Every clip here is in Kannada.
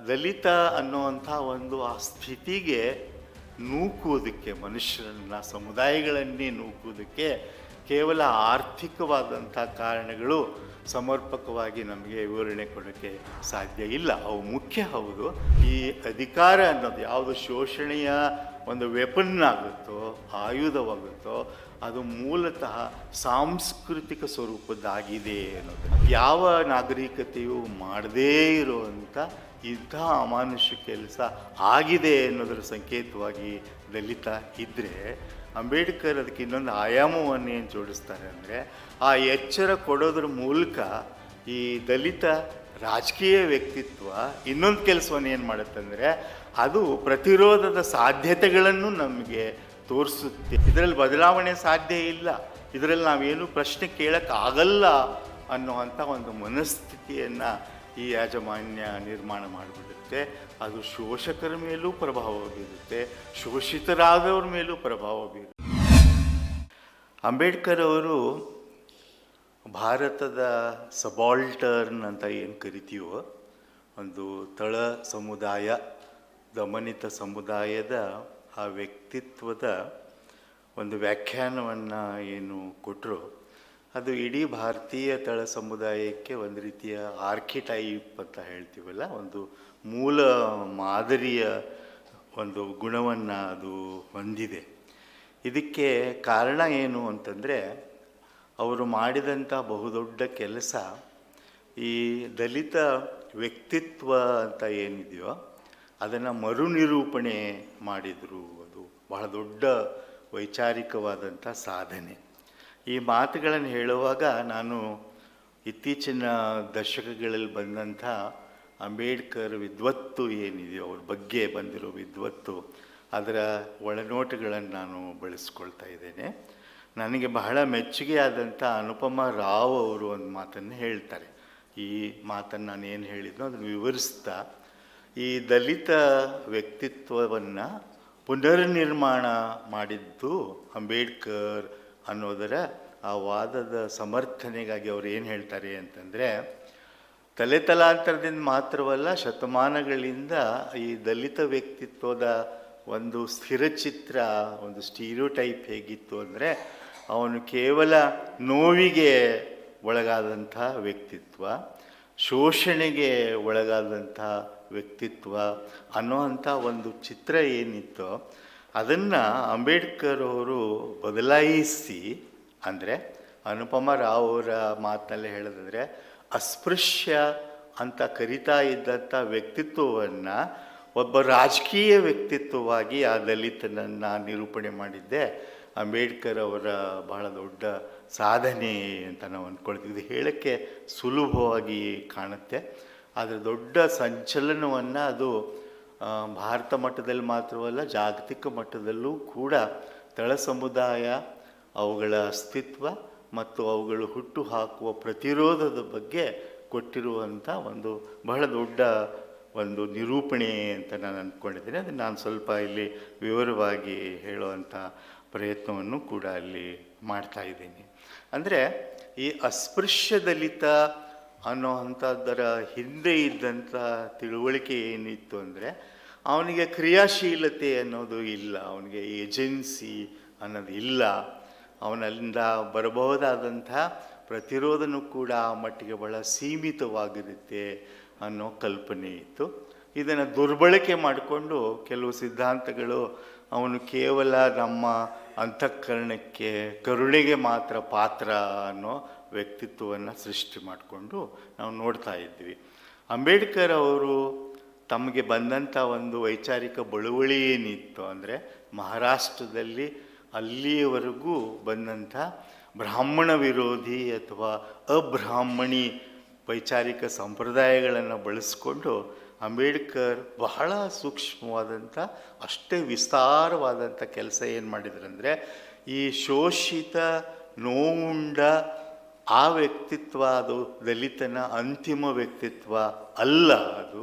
ದಲಿತ ಅನ್ನುವಂಥ ಒಂದು ಆ ಸ್ಥಿತಿಗೆ ನೂಕುವುದಕ್ಕೆ, ಮನುಷ್ಯರನ್ನ ಸಮುದಾಯಗಳನ್ನೇ ನೂಕುವುದಕ್ಕೆ ಕೇವಲ ಆರ್ಥಿಕವಾದಂಥ ಕಾರಣಗಳು ಸಮರ್ಪಕವಾಗಿ ನಮಗೆ ವಿವರಣೆ ಕೊಡೋಕ್ಕೆ ಸಾಧ್ಯ ಇಲ್ಲ. ಅವು ಮುಖ್ಯ ಹೌದು. ಈ ಅಧಿಕಾರ ಅನ್ನೋದು ಯಾವುದು ಶೋಷಣೆಯ ಒಂದು ವೆಪನ್ ಆಗುತ್ತೋ, ಆಯುಧವಾಗುತ್ತೋ, ಅದು ಮೂಲತಃ ಸಾಂಸ್ಕೃತಿಕ ಸ್ವರೂಪದ್ದಾಗಿದೆ ಅನ್ನೋದು. ಯಾವ ನಾಗರಿಕತೆಯು ಮಾಡದೇ ಇರುವಂಥ ಇಂಥ ಅಮಾನುಷ ಕೆಲಸ ಆಗಿದೆ ಅನ್ನೋದರ ಸಂಕೇತವಾಗಿ ದಲಿತ ಇದ್ದರೆ, ಅಂಬೇಡ್ಕರ್ ಅದಕ್ಕೆ ಇನ್ನೊಂದು ಆಯಾಮವನ್ನು ಏನು ಜೋಡಿಸ್ತಾರೆ ಅಂದರೆ, ಆ ಎಚ್ಚರ ಕೊಡೋದ್ರ ಮೂಲಕ ಈ ದಲಿತ ರಾಜಕೀಯ ವ್ಯಕ್ತಿತ್ವ ಇನ್ನೊಂದು ಕೆಲಸವನ್ನು ಏನು ಮಾಡುತ್ತಂದರೆ, ಅದು ಪ್ರತಿರೋಧದ ಸಾಧ್ಯತೆಗಳನ್ನು ನಮಗೆ ತೋರಿಸುತ್ತೆ. ಇದರಲ್ಲಿ ಬದಲಾವಣೆ ಸಾಧ್ಯ ಇಲ್ಲ, ಇದರಲ್ಲಿ ನಾವೇನು ಪ್ರಶ್ನೆ ಕೇಳೋಕ್ಕಾಗಲ್ಲ ಅನ್ನುವಂಥ ಒಂದು ಮನಸ್ಥಿತಿಯನ್ನು ಈ ಯಾಜಮಾನ್ಯ ನಿರ್ಮಾಣ ಮಾಡಿಬಿಡುತ್ತೆ. ಅದು ಶೋಷಕರ ಮೇಲೂ ಪ್ರಭಾವ ಬೀರುತ್ತೆ, ಶೋಷಿತರಾದವ್ರ ಮೇಲೂ ಪ್ರಭಾವ ಬೀರುತ್ತೆ. ಅಂಬೇಡ್ಕರ್ ಅವರು ಭಾರತದ ಸಬಾಲ್ಟರ್ನ್ ಅಂತ ಏನು ಕರಿತೀವೋ, ಒಂದು ತಳ ಸಮುದಾಯ, ದಮನಿತ ಸಮುದಾಯದ ಆ ವ್ಯಕ್ತಿತ್ವದ ಒಂದು ವ್ಯಾಖ್ಯಾನವನ್ನು ಏನು ಕೊಟ್ಟರು, ಅದು ಇಡೀ ಭಾರತೀಯ ತಳ ಸಮುದಾಯಕ್ಕೆ ಒಂದು ರೀತಿಯ ಆರ್ಕಿಟೈಪ್ ಅಂತ ಹೇಳ್ತೀವಲ್ಲ, ಒಂದು ಮೂಲ ಮಾದರಿಯ ಒಂದು ಗುಣವನ್ನು ಅದು ಹೊಂದಿದೆ. ಇದಕ್ಕೆ ಕಾರಣ ಏನು ಅಂತಂದರೆ, ಅವರು ಮಾಡಿದಂಥ ಬಹುದೊಡ್ಡ ಕೆಲಸ ಈ ದಲಿತ ವ್ಯಕ್ತಿತ್ವ ಅಂತ ಏನಿದೆಯೋ ಅದನ್ನು ಮರುನಿರೂಪಣೆ ಮಾಡಿದರು. ಅದು ಬಹಳ ದೊಡ್ಡ ವೈಚಾರಿಕವಾದಂಥ ಸಾಧನೆ. ಈ ಮಾತುಗಳನ್ನು ಹೇಳುವಾಗ ನಾನು ಇತ್ತೀಚಿನ ದಶಕಗಳಲ್ಲಿ ಬಂದಂಥ ಅಂಬೇಡ್ಕರ್ ವಿದ್ವತ್ತು ಏನಿದೆಯೋ, ಅವ್ರ ಬಗ್ಗೆ ಬಂದಿರೋ ವಿದ್ವತ್ತು, ಅದರ ಒಳನೋಟಗಳನ್ನು ನಾನು ಬಳಸ್ಕೊಳ್ತಾ ಇದ್ದೇನೆ. ನನಗೆ ಬಹಳ ಮೆಚ್ಚುಗೆಯಾದಂಥ ಅನುಪಮ ರಾವ್ ಅವರು ಒಂದು ಮಾತನ್ನು ಹೇಳ್ತಾರೆ. ಈ ಮಾತನ್ನು ನಾನು ಏನು ಹೇಳಿದ್ನೋ ಅದನ್ನು ವಿವರಿಸ್ತಾ, ಈ ದಲಿತ ವ್ಯಕ್ತಿತ್ವವನ್ನು ಪುನರ್ನಿರ್ಮಾಣ ಮಾಡಿದ್ದು ಅಂಬೇಡ್ಕರ್ ಅನ್ನೋದರ ಆ ವಾದದ ಸಮರ್ಥನೆಗಾಗಿ ಅವರು ಏನು ಹೇಳ್ತಾರೆ ಅಂತಂದರೆ, ತಲೆತಲಾಂತರದಿಂದ ಮಾತ್ರವಲ್ಲ, ಶತಮಾನಗಳಿಂದ ಈ ದಲಿತ ವ್ಯಕ್ತಿತ್ವದ ಒಂದು ಸ್ಥಿರಚಿತ್ರ, ಒಂದು ಸ್ಟೀರಿಯೋಟೈಪ್ ಹೇಗಿತ್ತು ಅಂದರೆ, ಅವನು ಕೇವಲ ನೋವಿಗೆ ಒಳಗಾದಂಥ ವ್ಯಕ್ತಿತ್ವ, ಶೋಷಣೆಗೆ ಒಳಗಾದಂಥ ವ್ಯಕ್ತಿತ್ವ ಅನ್ನೋವಂಥ ಒಂದು ಚಿತ್ರ ಏನಿತ್ತೋ ಅದನ್ನು ಅಂಬೇಡ್ಕರ್ ಅವರು ಬದಲಾಯಿಸಿ, ಅಂದರೆ ಅನುಪಮ ರಾವ್ ಅವರ ಮಾತಿನಲ್ಲಿ ಹೇಳೋದಾದರೆ, ಅಸ್ಪೃಶ್ಯ ಅಂತ ಕರಿತಾ ಇದ್ದಂಥ ವ್ಯಕ್ತಿತ್ವವನ್ನು ಒಬ್ಬ ರಾಜಕೀಯ ವ್ಯಕ್ತಿತ್ವವಾಗಿ ಆ ದಲಿತನನ್ನು ನಿರೂಪಣೆ ಮಾಡಿದ್ದೆ ಅಂಬೇಡ್ಕರ್ ಅವರ ಬಹಳ ದೊಡ್ಡ ಸಾಧನೆ ಅಂತ ನಾವು ಅಂದ್ಕೊಳ್ತೀವಿ. ಇದು ಹೇಳೋಕ್ಕೆ ಸುಲಭವಾಗಿ ಕಾಣುತ್ತೆ, ಆದರೆ ದೊಡ್ಡ ಸಂಚಲನವನ್ನು ಅದು ಭಾರತ ಮಟ್ಟದಲ್ಲಿ ಮಾತ್ರವಲ್ಲ, ಜಾಗತಿಕ ಮಟ್ಟದಲ್ಲೂ ಕೂಡ ತಳ ಸಮುದಾಯ, ಅವುಗಳ ಅಸ್ತಿತ್ವ ಮತ್ತು ಅವುಗಳು ಹುಟ್ಟು ಹಾಕುವ ಪ್ರತಿರೋಧದ ಬಗ್ಗೆ ಕೊಟ್ಟಿರುವಂಥ ಒಂದು ಬಹಳ ದೊಡ್ಡ ಒಂದು ನಿರೂಪಣೆ ಅಂತ ನಾನು ಅಂದ್ಕೊಂಡಿದ್ದೇನೆ. ಅದನ್ನು ನಾನು ಸ್ವಲ್ಪ ಇಲ್ಲಿ ವಿವರವಾಗಿ ಹೇಳುವಂಥ ಪ್ರಯತ್ನವನ್ನು ಕೂಡ ಅಲ್ಲಿ ಮಾಡ್ತಾ ಇದ್ದೀನಿ. ಅಂದರೆ ಈ ಅಸ್ಪೃಶ್ಯ ದಲಿತ ಅನ್ನೋವಂಥದ್ದರ ಹಿಂದೆ ಇದ್ದಂಥ ತಿಳುವಳಿಕೆ ಏನಿತ್ತು ಅಂದರೆ, ಅವನಿಗೆ ಕ್ರಿಯಾಶೀಲತೆ ಅನ್ನೋದು ಇಲ್ಲ, ಅವನಿಗೆ ಏಜೆನ್ಸಿ ಅನ್ನೋದು ಇಲ್ಲ, ಅವನಲ್ಲಿಂದ ಬರಬಹುದಾದಂಥ ಪ್ರತಿರೋಧನೂ ಕೂಡ ಆ ಮಟ್ಟಿಗೆ ಬಹಳ ಸೀಮಿತವಾಗಿರುತ್ತೆ ಅನ್ನೋ ಕಲ್ಪನೆ ಇತ್ತು. ಇದನ್ನು ದುರ್ಬಳಕೆ ಮಾಡಿಕೊಂಡು ಕೆಲವು ಸಿದ್ಧಾಂತಗಳು ಅವನು ಕೇವಲ ನಮ್ಮ ಅಂತಃಕರಣಕ್ಕೆ, ಕರುಣೆಗೆ ಮಾತ್ರ ಪಾತ್ರ ಅನ್ನೋ ವ್ಯಕ್ತಿತ್ವವನ್ನು ಸೃಷ್ಟಿ ಮಾಡಿಕೊಂಡು ನಾವು ನೋಡ್ತಾ ಇದ್ವಿ. ಅಂಬೇಡ್ಕರ್ ಅವರು ತಮಗೆ ಬಂದಂಥ ಒಂದು ವೈಚಾರಿಕ ಬಳುವಳಿ ಏನಿತ್ತು ಅಂದರೆ, ಮಹಾರಾಷ್ಟ್ರದಲ್ಲಿ ಅಲ್ಲಿಯವರೆಗೂ ಬಂದಂಥ ಬ್ರಾಹ್ಮಣ ವಿರೋಧಿ ಅಥವಾ ಅಬ್ರಾಹ್ಮಣಿ ವೈಚಾರಿಕ ಸಂಪ್ರದಾಯಗಳನ್ನು ಬಳಸ್ಕೊಂಡು ಅಂಬೇಡ್ಕರ್ ಬಹಳ ಸೂಕ್ಷ್ಮವಾದಂಥ, ಅಷ್ಟೇ ವಿಸ್ತಾರವಾದಂಥ ಕೆಲಸ ಏನು ಮಾಡಿದ್ರಂದರೆ, ಈ ಶೋಷಿತ ನೋವುಂಡ ಆ ವ್ಯಕ್ತಿತ್ವ ಅದು ದಲಿತನ ಅಂತಿಮ ವ್ಯಕ್ತಿತ್ವ ಅಲ್ಲ,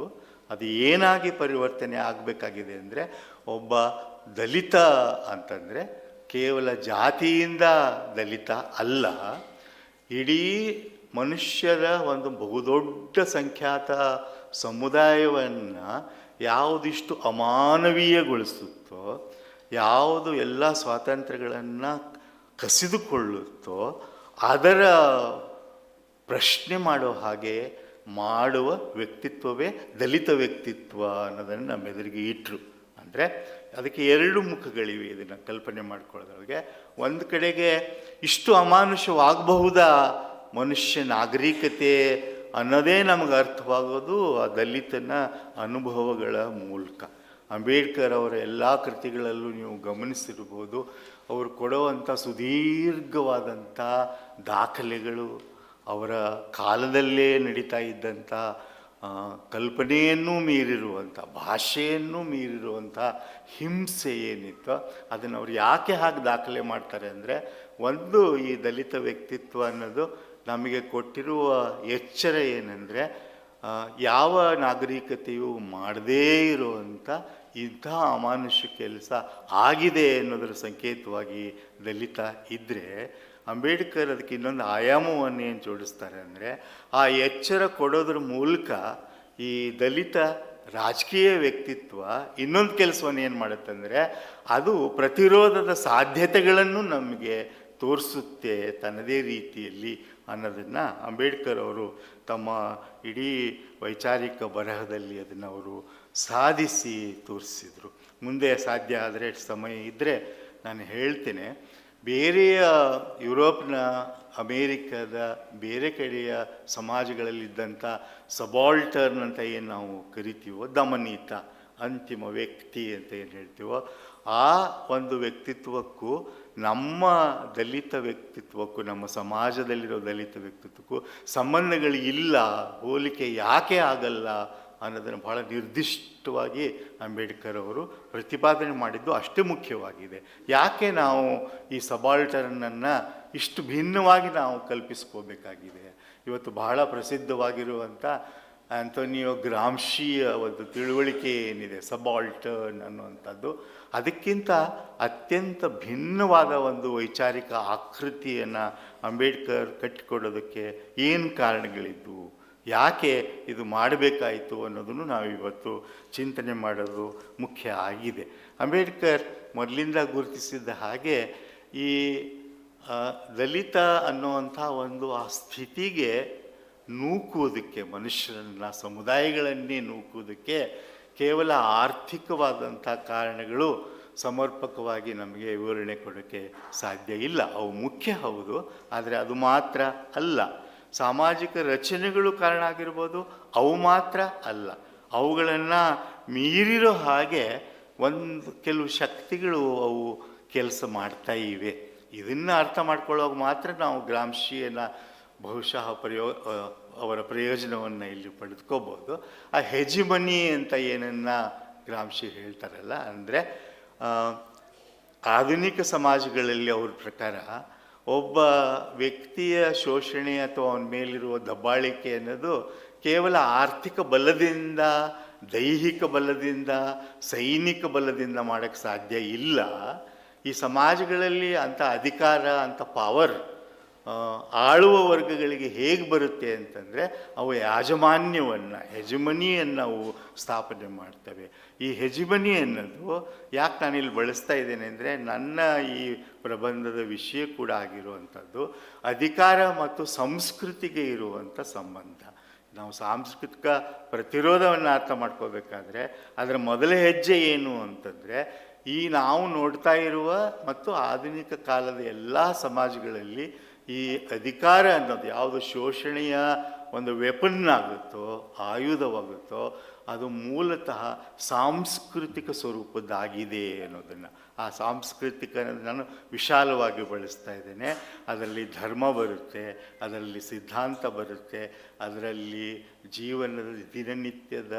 ಅದು ಏನಾಗಿ ಪರಿವರ್ತನೆ ಆಗಬೇಕಾಗಿದೆ ಅಂದರೆ, ಒಬ್ಬ ದಲಿತ ಅಂತಂದರೆ ಕೇವಲ ಜಾತಿಯಿಂದ ದಲಿತ ಅಲ್ಲ, ಇಡೀ ಮನುಷ್ಯರ ಒಂದು ಬಹುದೊಡ್ಡ ಸಂಖ್ಯಾತ ಸಮುದಾಯವನ್ನು ಯಾವುದಿಷ್ಟು ಅಮಾನವೀಯಗೊಳಿಸುತ್ತೋ, ಯಾವುದು ಎಲ್ಲ ಸ್ವಾತಂತ್ರ್ಯಗಳನ್ನು ಕಸಿದುಕೊಳ್ಳುತ್ತೋ ಅದರ ಪ್ರಶ್ನೆ ಮಾಡೋ ಹಾಗೆ ಮಾಡುವ ವ್ಯಕ್ತಿತ್ವವೇ ದಲಿತ ವ್ಯಕ್ತಿತ್ವ ಅನ್ನೋದನ್ನು ನಮ್ಮ ಎದುರಿಗೆ ಇಟ್ಟರು. ಅಂದರೆ ಅದಕ್ಕೆ ಎರಡು ಮುಖಗಳಿವೆ. ಇದನ್ನು ಕಲ್ಪನೆ ಮಾಡ್ಕೊಳ್ಳೋದ್ರೊಳಗೆ ಒಂದು ಕಡೆಗೆ ಇಷ್ಟು ಅಮಾನುಷವಾಗಬಹುದಾ ಮನುಷ್ಯ ನಾಗರಿಕತೆ ಅನ್ನೋದೇ ನಮಗೆ ಅರ್ಥವಾಗೋದು ಆ ದಲಿತನ ಅನುಭವಗಳ ಮೂಲಕ. ಅಂಬೇಡ್ಕರ್ ಅವರ ಎಲ್ಲ ಕೃತಿಗಳಲ್ಲೂ ನೀವು ಗಮನಿಸಿರ್ಬೋದು, ಅವರು ಕೊಡುವಂಥ ಸುದೀರ್ಘವಾದಂಥ ದಾಖಲೆಗಳು, ಅವರ ಕಾಲದಲ್ಲೇ ನಡೀತಾ ಇದ್ದಂಥ ಕಲ್ಪನೆಯನ್ನು ಮೀರಿರುವಂಥ, ಭಾಷೆಯನ್ನು ಮೀರಿರುವಂಥ ಹಿಂಸೆ ಏನಿತ್ತು ಅದನ್ನು ಅವ್ರು ಯಾಕೆ ಹಾಗೆ ದಾಖಲೆ ಮಾಡ್ತಾರೆ ಅಂದರೆ, ಒಂದು ಈ ದಲಿತ ವ್ಯಕ್ತಿತ್ವ ಅನ್ನೋದು ನಮಗೆ ಕೊಟ್ಟಿರುವ ಎಚ್ಚರ ಏನಂದರೆ, ಯಾವ ನಾಗರಿಕತೆಯು ಮಾಡದೇ ಇರುವಂಥ ಇಂಥ ಅಮಾನುಷ ಕೆಲಸ ಆಗಿದೆ ಅನ್ನೋದರ ಸಂಕೇತವಾಗಿ ದಲಿತ ಇದ್ದರೆ, ಅಂಬೇಡ್ಕರ್ ಅದಕ್ಕೆ ಇನ್ನೊಂದು ಆಯಾಮವನ್ನು ಏನು ಜೋಡಿಸ್ತಾರೆ ಅಂದರೆ, ಆ ಎಚ್ಚರ ಕೊಡೋದ್ರ ಮೂಲಕ ಈ ದಲಿತ ರಾಜಕೀಯ ವ್ಯಕ್ತಿತ್ವ ಇನ್ನೊಂದು ಕೆಲಸವನ್ನು ಏನು ಮಾಡುತ್ತಂದರೆ, ಅದು ಪ್ರತಿರೋಧದ ಸಾಧ್ಯತೆಗಳನ್ನು ನಮಗೆ ತೋರಿಸುತ್ತೆ ತನ್ನದೇ ರೀತಿಯಲ್ಲಿ ಅನ್ನೋದನ್ನು ಅಂಬೇಡ್ಕರ್ ಅವರು ತಮ್ಮ ಇಡೀ ವೈಚಾರಿಕ ಬರಹದಲ್ಲಿ ಅದನ್ನು ಅವರು ಸಾಧಿಸಿ ತೋರಿಸಿದರು. ಮುಂದೆ ಸಾಧ್ಯ ಆದರೆ ಸಮಯ ಇದ್ದರೆ ನಾನು ಹೇಳ್ತೇನೆ. ಬೇರೆಯ ಯುರೋಪ್ನ, ಅಮೇರಿಕದ ಬೇರೆ ಕಡೆಯ ಸಮಾಜಗಳಲ್ಲಿದ್ದಂಥ ಸಬಾಲ್ಟರ್ನ್ ಅಂತ ಏನು ನಾವು ಕರಿತೀವೋ, ದಮನೀತ, ಅಂತಿಮ ವ್ಯಕ್ತಿ ಅಂತ ಏನು ಹೇಳ್ತೀವೋ, ಆ ಒಂದು ವ್ಯಕ್ತಿತ್ವಕ್ಕೂ ನಮ್ಮ ದಲಿತ ವ್ಯಕ್ತಿತ್ವಕ್ಕೂ, ನಮ್ಮ ಸಮಾಜದಲ್ಲಿರೋ ದಲಿತ ವ್ಯಕ್ತಿತ್ವಕ್ಕೂ ಸಂಬಂಧಗಳು ಇಲ್ಲ, ಹೋಲಿಕೆ ಯಾಕೆ ಆಗಲ್ಲ ಅನ್ನೋದನ್ನು ಭಾಳ ನಿರ್ದಿಷ್ಟವಾಗಿ ಅಂಬೇಡ್ಕರ್ ಅವರು ಪ್ರತಿಪಾದನೆ ಮಾಡಿದ್ದು ಅಷ್ಟೇ ಮುಖ್ಯವಾಗಿದೆ. ಯಾಕೆ ನಾವು ಈ ಸಬಾಲ್ಟರ್ನನ್ನು ಇಷ್ಟು ಭಿನ್ನವಾಗಿ ನಾವು ಕಲ್ಪಿಸ್ಕೋಬೇಕಾಗಿದೆ? ಇವತ್ತು ಬಹಳ ಪ್ರಸಿದ್ಧವಾಗಿರುವಂಥ ಆಂಟೋನಿಯೋ ಗ್ರಾಮ್ಶಿಯ ಒಂದು ತಿಳುವಳಿಕೆ ಏನಿದೆ ಸಬಾಲ್ಟರ್ನ್ ಅನ್ನುವಂಥದ್ದು, ಅದಕ್ಕಿಂತ ಅತ್ಯಂತ ಭಿನ್ನವಾದ ಒಂದು ವೈಚಾರಿಕ ಆಕೃತಿಯನ್ನು ಅಂಬೇಡ್ಕರ್ ಕಟ್ಟಿಕೊಡೋದಕ್ಕೆ ಏನು ಕಾರಣಗಳಿದ್ದವು, ಯಾಕೆ ಇದು ಮಾಡಬೇಕಾಯಿತು ಅನ್ನೋದನ್ನು ನಾವಿವತ್ತು ಚಿಂತನೆ ಮಾಡೋದು ಮುಖ್ಯ ಆಗಿದೆ. ಅಂಬೇಡ್ಕರ್ ಮೊದಲಿಂದ ಗುರುತಿಸಿದ್ದ ಹಾಗೆ ಈ ದಲಿತ ಅನ್ನುವಂಥ ಒಂದು ಆ ಸ್ಥಿತಿಗೆ ನೂಕುವುದಕ್ಕೆ, ಮನುಷ್ಯರನ್ನ, ಸಮುದಾಯಗಳನ್ನೇ ನೂಕುವುದಕ್ಕೆ ಕೇವಲ ಆರ್ಥಿಕವಾದಂಥ ಕಾರಣಗಳು ಸಮರ್ಪಕವಾಗಿ ನಮಗೆ ವಿವರಣೆ ಕೊಡೋಕ್ಕೆ ಸಾಧ್ಯ ಇಲ್ಲ. ಅವು ಮುಖ್ಯ ಹೌದು, ಆದರೆ ಅದು ಮಾತ್ರ ಅಲ್ಲ. ಸಾಮಾಜಿಕ ರಚನೆಗಳು ಕಾರಣ ಆಗಿರ್ಬೋದು, ಅವು ಮಾತ್ರ ಅಲ್ಲ. ಅವುಗಳನ್ನು ಮೀರಿರೋ ಹಾಗೆ ಕೆಲವು ಶಕ್ತಿಗಳು ಅವು ಕೆಲಸ ಮಾಡ್ತಾ ಇವೆ. ಇದನ್ನು ಅರ್ಥ ಮಾಡ್ಕೊಳ್ಳೋವಾಗ ಮಾತ್ರ ನಾವು ಗ್ರಾಮ್ಶಿಯನ್ನು ಬಹುಶಃ ಅವರ ಪ್ರಯೋಜನವನ್ನು ಇಲ್ಲಿ ಪಡೆದುಕೋಬೋದು. ಆ ಹೆಜಿಮನಿ ಅಂತ ಏನನ್ನು ಗ್ರಾಮ್ಶಿ ಹೇಳ್ತಾರಲ್ಲ, ಅಂದರೆ ಆಧುನಿಕ ಸಮಾಜಗಳಲ್ಲಿ ಅವ್ರ ಪ್ರಕಾರ ಒಬ್ಬ ವ್ಯಕ್ತಿಯ ಶೋಷಣೆ ಅಥವಾ ಅವನ ಮೇಲಿರುವ ದಬ್ಬಾಳಿಕೆ ಅನ್ನೋದು ಕೇವಲ ಆರ್ಥಿಕ ಬಲದಿಂದ, ದೈಹಿಕ ಬಲದಿಂದ, ಸೈನಿಕ ಬಲದಿಂದ ಮಾಡೋಕ್ಕೆ ಸಾಧ್ಯ ಇಲ್ಲ. ಈ ಸಮಾಜಗಳಲ್ಲಿ ಅಂಥ ಅಧಿಕಾರ, ಅಂಥ ಪವರ್ ಆಳುವ ವರ್ಗಗಳಿಗೆ ಹೇಗೆ ಬರುತ್ತೆ ಅಂತಂದರೆ, ಅವು ಯಾಜಮಾನ್ಯವನ್ನು, ಹೆಜಿಮನಿಯನ್ನು ಅವು ಸ್ಥಾಪನೆ ಮಾಡ್ತವೆ. ಈ ಹೆಜಿಮನಿ ಅನ್ನೋದು ಯಾಕೆ ನಾನಿಲ್ಲಿ ಬಳಸ್ತಾ ಇದ್ದೇನೆ ಅಂದರೆ, ನನ್ನ ಈ ಪ್ರಬಂಧದ ವಿಷಯ ಕೂಡ ಆಗಿರುವಂಥದ್ದು ಅಧಿಕಾರ ಮತ್ತು ಸಂಸ್ಕೃತಿಗೆ ಇರುವಂಥ ಸಂಬಂಧ. ನಾವು ಸಾಂಸ್ಕೃತಿಕ ಪ್ರತಿರೋಧವನ್ನು ಅರ್ಥ ಮಾಡ್ಕೋಬೇಕಾದ್ರೆ ಅದರ ಮೊದಲ ಹೆಜ್ಜೆ ಏನು ಅಂತಂದರೆ, ಈ ನಾವು ನೋಡ್ತಾ ಇರುವ ಮತ್ತು ಆಧುನಿಕ ಕಾಲದ ಎಲ್ಲ ಸಮಾಜಗಳಲ್ಲಿ ಈ ಅಧಿಕಾರ ಅನ್ನೋದು ಯಾವುದು ಶೋಷಣೆಯ ಒಂದು ವೆಪನ್ ಆಗುತ್ತೋ, ಆಯುಧವಾಗುತ್ತೋ, ಅದು ಮೂಲತಃ ಸಾಂಸ್ಕೃತಿಕ ಸ್ವರೂಪದ್ದಾಗಿದೆ ಅನ್ನೋದನ್ನು. ಆ ಸಾಂಸ್ಕೃತಿಕ ಅನ್ನೋದು ನಾನು ವಿಶಾಲವಾಗಿ ಬಳಸ್ತಾ ಇದ್ದೇನೆ. ಅದರಲ್ಲಿ ಧರ್ಮ ಬರುತ್ತೆ, ಅದರಲ್ಲಿ ಸಿದ್ಧಾಂತ ಬರುತ್ತೆ, ಅದರಲ್ಲಿ ಜೀವನದ ದಿನನಿತ್ಯದ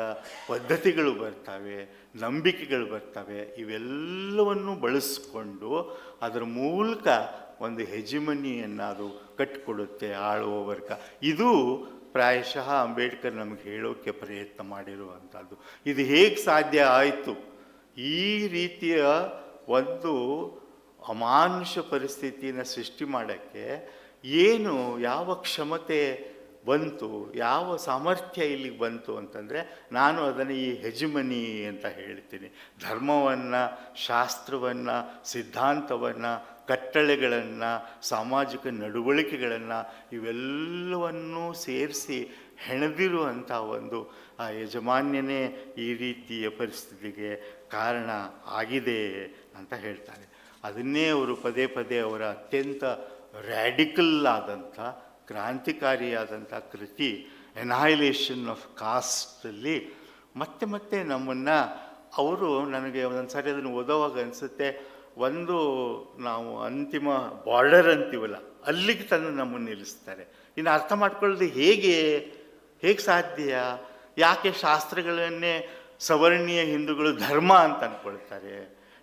ಪದ್ಧತಿಗಳು ಬರ್ತವೆ, ನಂಬಿಕೆಗಳು ಬರ್ತವೆ. ಇವೆಲ್ಲವನ್ನು ಬಳಸಿಕೊಂಡು ಅದರ ಮೂಲಕ ಒಂದು ಹೆಜಿಮನಿಯನ್ನು ಅದು ಕಟ್ಟಿಕೊಡುತ್ತೆ ಆಳುವ ವರ್ಗ. ಇದು ಪ್ರಾಯಶಃ ಅಂಬೇಡ್ಕರ್ ನಮಗೆ ಹೇಳೋಕ್ಕೆ ಪ್ರಯತ್ನ ಮಾಡಿರುವಂಥದ್ದು. ಇದು ಹೇಗೆ ಸಾಧ್ಯ ಆಯಿತು? ಈ ರೀತಿಯ ಒಂದು ಅಮಾನುಷ ಪರಿಸ್ಥಿತಿಯನ್ನು ಸೃಷ್ಟಿ ಮಾಡೋಕ್ಕೆ ಯಾವ ಕ್ಷಮತೆ ಬಂತು, ಯಾವ ಸಾಮರ್ಥ್ಯ ಇಲ್ಲಿಗೆ ಬಂತು ಅಂತಂದರೆ ನಾನು ಅದನ್ನು ಈ ಹೆಜಿಮನಿ ಅಂತ ಹೇಳ್ತೀನಿ. ಧರ್ಮವನ್ನು, ಶಾಸ್ತ್ರವನ್ನು, ಸಿದ್ಧಾಂತವನ್ನು, ಕಟ್ಟಳೆಗಳನ್ನು, ಸಾಮಾಜಿಕ ನಡವಳಿಕೆಗಳನ್ನು ಇವೆಲ್ಲವನ್ನೂ ಸೇರಿಸಿ ಹೆಣೆದಿರುವಂಥ ಒಂದು ಆ ಯಜಮಾನ್ಯನೇ ಈ ರೀತಿಯ ಪರಿಸ್ಥಿತಿಗೆ ಕಾರಣ ಆಗಿದೆ ಅಂತ ಹೇಳ್ತಾರೆ. ಅದನ್ನೇ ಅವರು ಪದೇ ಪದೇ ಅವರ ಅತ್ಯಂತ ರ್ಯಾಡಿಕಲ್ ಆದಂಥ, ಕ್ರಾಂತಿಕಾರಿಯಾದಂಥ ಕೃತಿ ಎನಹೈಲೇಷನ್ ಆಫ್ ಕಾಸ್ಟಲ್ಲಿ ಮತ್ತೆ ಮತ್ತೆ ನಮ್ಮನ್ನು ಅವರು, ನನಗೆ ಒಂದೊಂದು ಸಾರಿ ಅದನ್ನು ಓದೋವಾಗ ಅನಿಸುತ್ತೆ, ಒಂದು ನಾವು ಅಂತಿಮ ಬಾರ್ಡರ್ ಅಂತೀವಲ್ಲ ಅಲ್ಲಿಗೆ ತಂದು ನಮ್ಮನ್ನು ನಿಲ್ಲಿಸ್ತಾರೆ. ಇನ್ನು ಅರ್ಥ ಮಾಡ್ಕೊಳ್ಳೋದು ಹೇಗೆ ಸಾಧ್ಯ? ಯಾಕೆ ಶಾಸ್ತ್ರಗಳನ್ನೇ ಸವರ್ಣೀಯ ಹಿಂದೂಗಳು ಧರ್ಮ ಅಂತ ಅಂದ್ಕೊಳ್ತಾರೆ?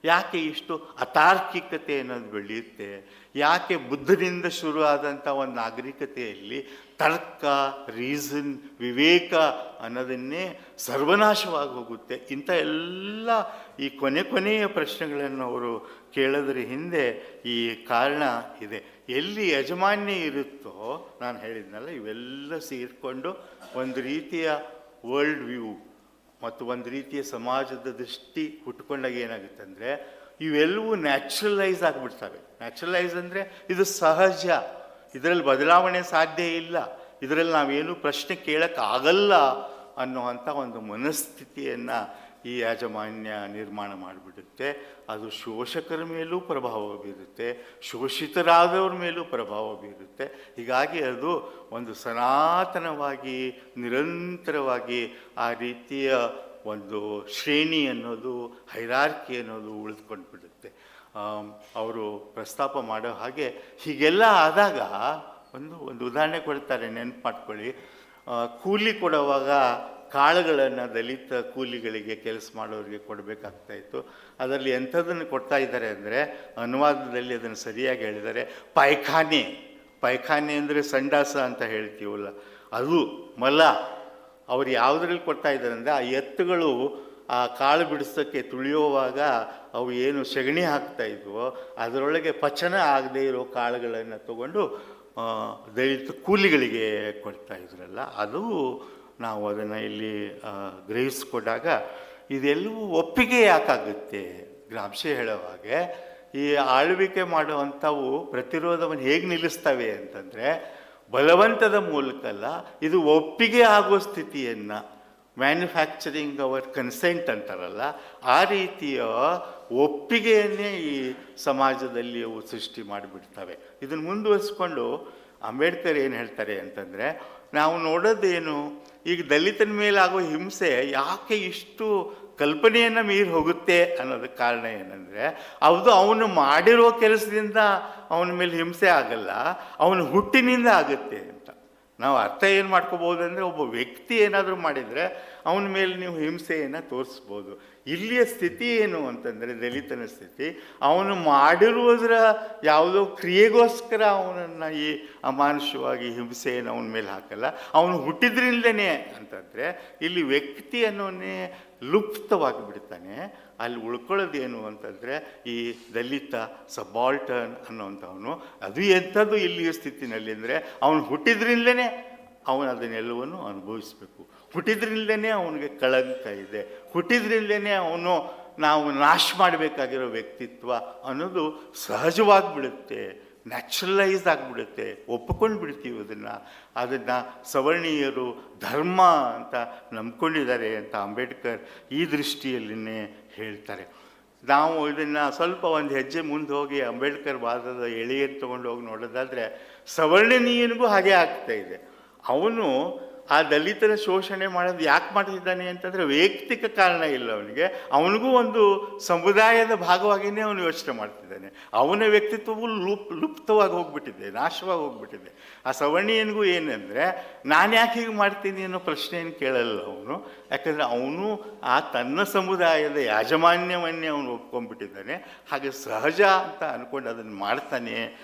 ಯಾಕೆ ಇಷ್ಟು ಅತಾರ್ಕಿಕತೆ ಅನ್ನೋದು ಬೆಳೆಯುತ್ತೆ? ಯಾಕೆ ಬುದ್ಧನಿಂದ ಶುರುವಾದಂಥ ಒಂದು ನಾಗರಿಕತೆಯಲ್ಲಿ ತರ್ಕ, ರೀಸನ್, ವಿವೇಕ ಅನ್ನೋದನ್ನೇ ಸರ್ವನಾಶವಾಗಿ ಹೋಗುತ್ತೆ? ಇಂಥ ಎಲ್ಲ ಈ ಕೊನೆಯ ಪ್ರಶ್ನೆಗಳನ್ನು ಅವರು ಕೇಳೋದ್ರ ಹಿಂದೆ ಈ ಕಾರಣ ಇದೆ. ಎಲ್ಲಿ ಯಜಮಾನ್ಯ ಇರುತ್ತೋ, ನಾನು ಹೇಳಿದ್ನಲ್ಲ, ಇವೆಲ್ಲ ಸೇರಿಕೊಂಡು ಒಂದು ರೀತಿಯ ವರ್ಲ್ಡ್ ವ್ಯೂ ಮತ್ತು ಒಂದು ರೀತಿಯ ಸಮಾಜದ ದೃಷ್ಟಿ ಹುಟ್ಕೊಂಡಾಗ ಏನಾಗುತ್ತೆ ಅಂದರೆ ಇವೆಲ್ಲವೂ ನ್ಯಾಚುರಲೈಸ್ ಆಗಿಬಿಡ್ತವೆ. ನ್ಯಾಚುರಲೈಸ್ ಅಂದರೆ ಇದು ಸಹಜ, ಇದರಲ್ಲಿ ಬದಲಾವಣೆ ಸಾಧ್ಯ ಇಲ್ಲ, ಇದರಲ್ಲಿ ನಾವೇನು ಪ್ರಶ್ನೆ ಕೇಳೋಕ್ಕಾಗಲ್ಲ ಅನ್ನುವಂಥ ಒಂದು ಮನಸ್ಥಿತಿಯನ್ನು ಈ ಯಾಜಮಾನ್ಯ ನಿರ್ಮಾಣ ಮಾಡಿಬಿಡುತ್ತೆ. ಅದು ಶೋಷಕರ ಮೇಲೂ ಪ್ರಭಾವ ಬೀರುತ್ತೆ, ಶೋಷಿತರಾದವ್ರ ಮೇಲೂ ಪ್ರಭಾವ ಬೀರುತ್ತೆ. ಹೀಗಾಗಿ ಅದು ಒಂದು ಸನಾತನವಾಗಿ ನಿರಂತರವಾಗಿ ಆ ರೀತಿಯ ಒಂದು ಶ್ರೇಣಿ ಅನ್ನೋದು, ಹೈರಾರ್ಕಿ ಅನ್ನೋದು ಉಳಿದುಕೊಂಡು ಬಿಡುತ್ತೆ. ಅವರು ಪ್ರಸ್ತಾಪ ಮಾಡೋ ಹಾಗೆ ಹೀಗೆಲ್ಲ ಆದಾಗ ಒಂದು ಉದಾಹರಣೆ ಕೊಡ್ತಾರೆ, ನೆನಪು ಮಾಡ್ಕೊಳ್ಳಿ. ಕೂಲಿ ಕೊಡುವಾಗ ಕಾಳುಗಳನ್ನು ದಲಿತ ಕೂಲಿಗಳಿಗೆ ಕೆಲಸ ಮಾಡೋರಿಗೆ ಕೊಡಬೇಕಾಗ್ತಾಯಿತ್ತು. ಅದರಲ್ಲಿ ಎಂಥದನ್ನು ಕೊಡ್ತಾ ಇದ್ದಾರೆ ಅಂದರೆ, ಅನುವಾದದಲ್ಲಿ ಅದನ್ನು ಸರಿಯಾಗಿ ಹೇಳಿದ್ದಾರೆ, ಪೈಖಾನೆ ಅಂದರೆ ಸಂಡಾಸ ಅಂತ ಹೇಳ್ತೀವಲ್ಲ, ಅದು ಮಲ. ಅವ್ರು ಯಾವುದ್ರಲ್ಲಿ ಕೊಡ್ತಾ ಇದ್ದಾರೆ ಅಂದರೆ, ಆ ಎತ್ತುಗಳು ಆ ಕಾಳು ಬಿಡಿಸೋಕ್ಕೆ ತುಳಿಯುವಾಗ ಅವು ಏನು ಸಗಣಿ ಹಾಕ್ತಾಯಿದ್ವೋ ಅದರೊಳಗೆ ಪಚನ ಆಗದೆ ಇರೋ ಕಾಳುಗಳನ್ನು ತಗೊಂಡು ದಲಿತ ಕೂಲಿಗಳಿಗೆ ಕೊಡ್ತಾ ಇದ್ರಲ್ಲ, ಅದು ನಾವು ಅದನ್ನು ಇಲ್ಲಿ ಗ್ರಹಿಸ್ಕೊಂಡಾಗ ಇದೆಲ್ಲವೂ ಒಪ್ಪಿಗೆ ಯಾಕಾಗುತ್ತೆ? ಗ್ರಾಮ್ಶೆ ಹೇಳೋ ಹಾಗೆ ಈ ಆಳ್ವಿಕೆ ಮಾಡುವಂಥವು ಪ್ರತಿರೋಧವನ್ನು ಹೇಗೆ ನಿಲ್ಲಿಸ್ತವೆ ಅಂತಂದರೆ ಬಲವಂತದ ಮೂಲಕ ಅಲ್ಲ, ಇದು ಒಪ್ಪಿಗೆ ಆಗೋ ಸ್ಥಿತಿಯನ್ನು, ಮ್ಯಾನುಫ್ಯಾಕ್ಚರಿಂಗ್ ಅವರ್ ಕನ್ಸೆಂಟ್ ಅಂತಾರಲ್ಲ, ಆ ರೀತಿಯ ಒಪ್ಪಿಗೆಯನ್ನೇ ಈ ಸಮಾಜದಲ್ಲಿ ಅವು ಸೃಷ್ಟಿ ಮಾಡಿಬಿಡ್ತವೆ. ಇದನ್ನು ಮುಂದುವರಿಸ್ಕೊಂಡು ಅಂಬೇಡ್ಕರ್ ಏನು ಹೇಳ್ತಾರೆ ಅಂತಂದರೆ, ನಾವು ನೋಡೋದೇನು, ಈಗ ದಲಿತನ ಮೇಲಾಗೋ ಹಿಂಸೆ ಯಾಕೆ ಇಷ್ಟು ಕಲ್ಪನೆಯನ್ನು ಮೀರಿ ಹೋಗುತ್ತೆ ಅನ್ನೋದಕ್ಕೆ ಕಾರಣ ಏನಂದರೆ, ಅದು ಅವನು ಮಾಡಿರೋ ಕೆಲಸದಿಂದ ಅವನ ಮೇಲೆ ಹಿಂಸೆ ಆಗಲ್ಲ, ಅವನ ಹುಟ್ಟಿನಿಂದ ಆಗುತ್ತೆ ಅಂತ. ನಾವು ಅರ್ಥ ಏನು ಮಾಡ್ಕೋಬೋದು ಅಂದರೆ, ಒಬ್ಬ ವ್ಯಕ್ತಿ ಏನಾದರೂ ಮಾಡಿದರೆ ಅವನ ಮೇಲೆ ನೀವು ಹಿಂಸೆಯನ್ನು ತೋರಿಸ್ಬೋದು. ಇಲ್ಲಿಯ ಸ್ಥಿತಿ ಏನು ಅಂತಂದರೆ, ದಲಿತನ ಸ್ಥಿತಿ, ಅವನು ಮಾಡಿರುವುದರ ಯಾವುದೋ ಕ್ರಿಯೆಗೋಸ್ಕರ ಅವನನ್ನು ಈ ಅಮಾನುಷವಾಗಿ ಹಿಂಸೆಯನ್ನು ಅವನ ಮೇಲೆ ಹಾಕಲ್ಲ, ಅವನು ಹುಟ್ಟಿದ್ರಿಂದನೇ ಅಂತಂದರೆ ಇಲ್ಲಿ ವ್ಯಕ್ತಿ ಅನ್ನೋನೇ ಲುಪ್ತವಾಗಿ ಬಿಡ್ತಾನೆ. ಅಲ್ಲಿ ಉಳ್ಕೊಳ್ಳೋದೇನು ಅಂತಂದರೆ ಈ ದಲಿತ ಸಬಾಲ್ಟರ್ನ್ ಅನ್ನೋವಂಥವನು. ಅದು ಎಂಥದ್ದು ಇಲ್ಲಿಯ ಸ್ಥಿತಿನಲ್ಲಿ ಅಂದರೆ, ಅವನು ಹುಟ್ಟಿದ್ರಿಂದಲೇ ಅವನು ಅದನ್ನೆಲ್ಲವನ್ನು ಅನುಭವಿಸಬೇಕು, ಹುಟ್ಟಿದ್ರಿಂದಲೇ ಅವನಿಗೆ ಕಳಂಕ ಇದೆ, ಹುಟ್ಟಿದ್ರಿಂದಲೇ ಅವನು ನಾವು ನಾಶ ಮಾಡಬೇಕಾಗಿರೋ ವ್ಯಕ್ತಿತ್ವ ಅನ್ನೋದು ಸಹಜವಾಗಿ ಬಿಡುತ್ತೆ, ನ್ಯಾಚುರಲೈಸ್ ಆಗಿಬಿಡುತ್ತೆ, ಒಪ್ಪಿಕೊಂಡು ಬಿಡ್ತೀವಿ ಅದನ್ನು ಸವರ್ಣೀಯರು ಧರ್ಮ ಅಂತ ನಂಬ್ಕೊಂಡಿದ್ದಾರೆ ಅಂತ ಅಂಬೇಡ್ಕರ್ ಈ ದೃಷ್ಟಿಯಲ್ಲಿನೇ ಹೇಳ್ತಾರೆ. ನಾವು ಇದನ್ನು ಸ್ವಲ್ಪ ಒಂದು ಹೆಜ್ಜೆ ಮುಂದೆ ಹೋಗಿ ಅಂಬೇಡ್ಕರ್ ವಾದದ ಎಳೆಯನ್ನು ತೊಗೊಂಡು ಹೋಗಿ ನೋಡೋದಾದರೆ, ಸವರ್ಣೀಯನಿಗೂ ಹಾಗೆ ಆಗ್ತಾ ಇದೆ. ಅವನು ಆ ದಲಿತರ ಶೋಷಣೆ ಮಾಡೋದು ಯಾಕೆ ಮಾಡ್ತಿದ್ದಾನೆ ಅಂತಂದರೆ ವೈಯಕ್ತಿಕ ಕಾರಣ ಇಲ್ಲ ಅವನಿಗೆ, ಅವನಿಗೂ ಒಂದು ಸಮುದಾಯದ ಭಾಗವಾಗಿಯೇ ಅವನು ಯೋಚನೆ ಮಾಡ್ತಿದ್ದಾನೆ. ಅವನ ವ್ಯಕ್ತಿತ್ವವು ಲುಪ್ತವಾಗಿ ಹೋಗ್ಬಿಟ್ಟಿದೆ, ನಾಶವಾಗಿ ಹೋಗ್ಬಿಟ್ಟಿದೆ. ಆ ಸವರ್ಣೀಯನಿಗೂ ಏನಂದರೆ, ನಾನು ಯಾಕೆ ಹೀಗೆ ಮಾಡ್ತೀನಿ ಅನ್ನೋ ಪ್ರಶ್ನೆಯನ್ನು ಕೇಳಲ್ಲ ಅವನು, ಯಾಕಂದರೆ ಅವನು ಆ ತನ್ನ ಸಮುದಾಯದ ಯಾಜಮಾನ್ಯವನ್ನೇ ಅವನು ಒಪ್ಕೊಂಡ್ಬಿಟ್ಟಿದ್ದಾನೆ. ಹಾಗೆ ಸಹಜ ಅಂತ ಅಂದ್ಕೊಂಡು ಅದನ್ನು ಮಾಡ್ತಾನೆ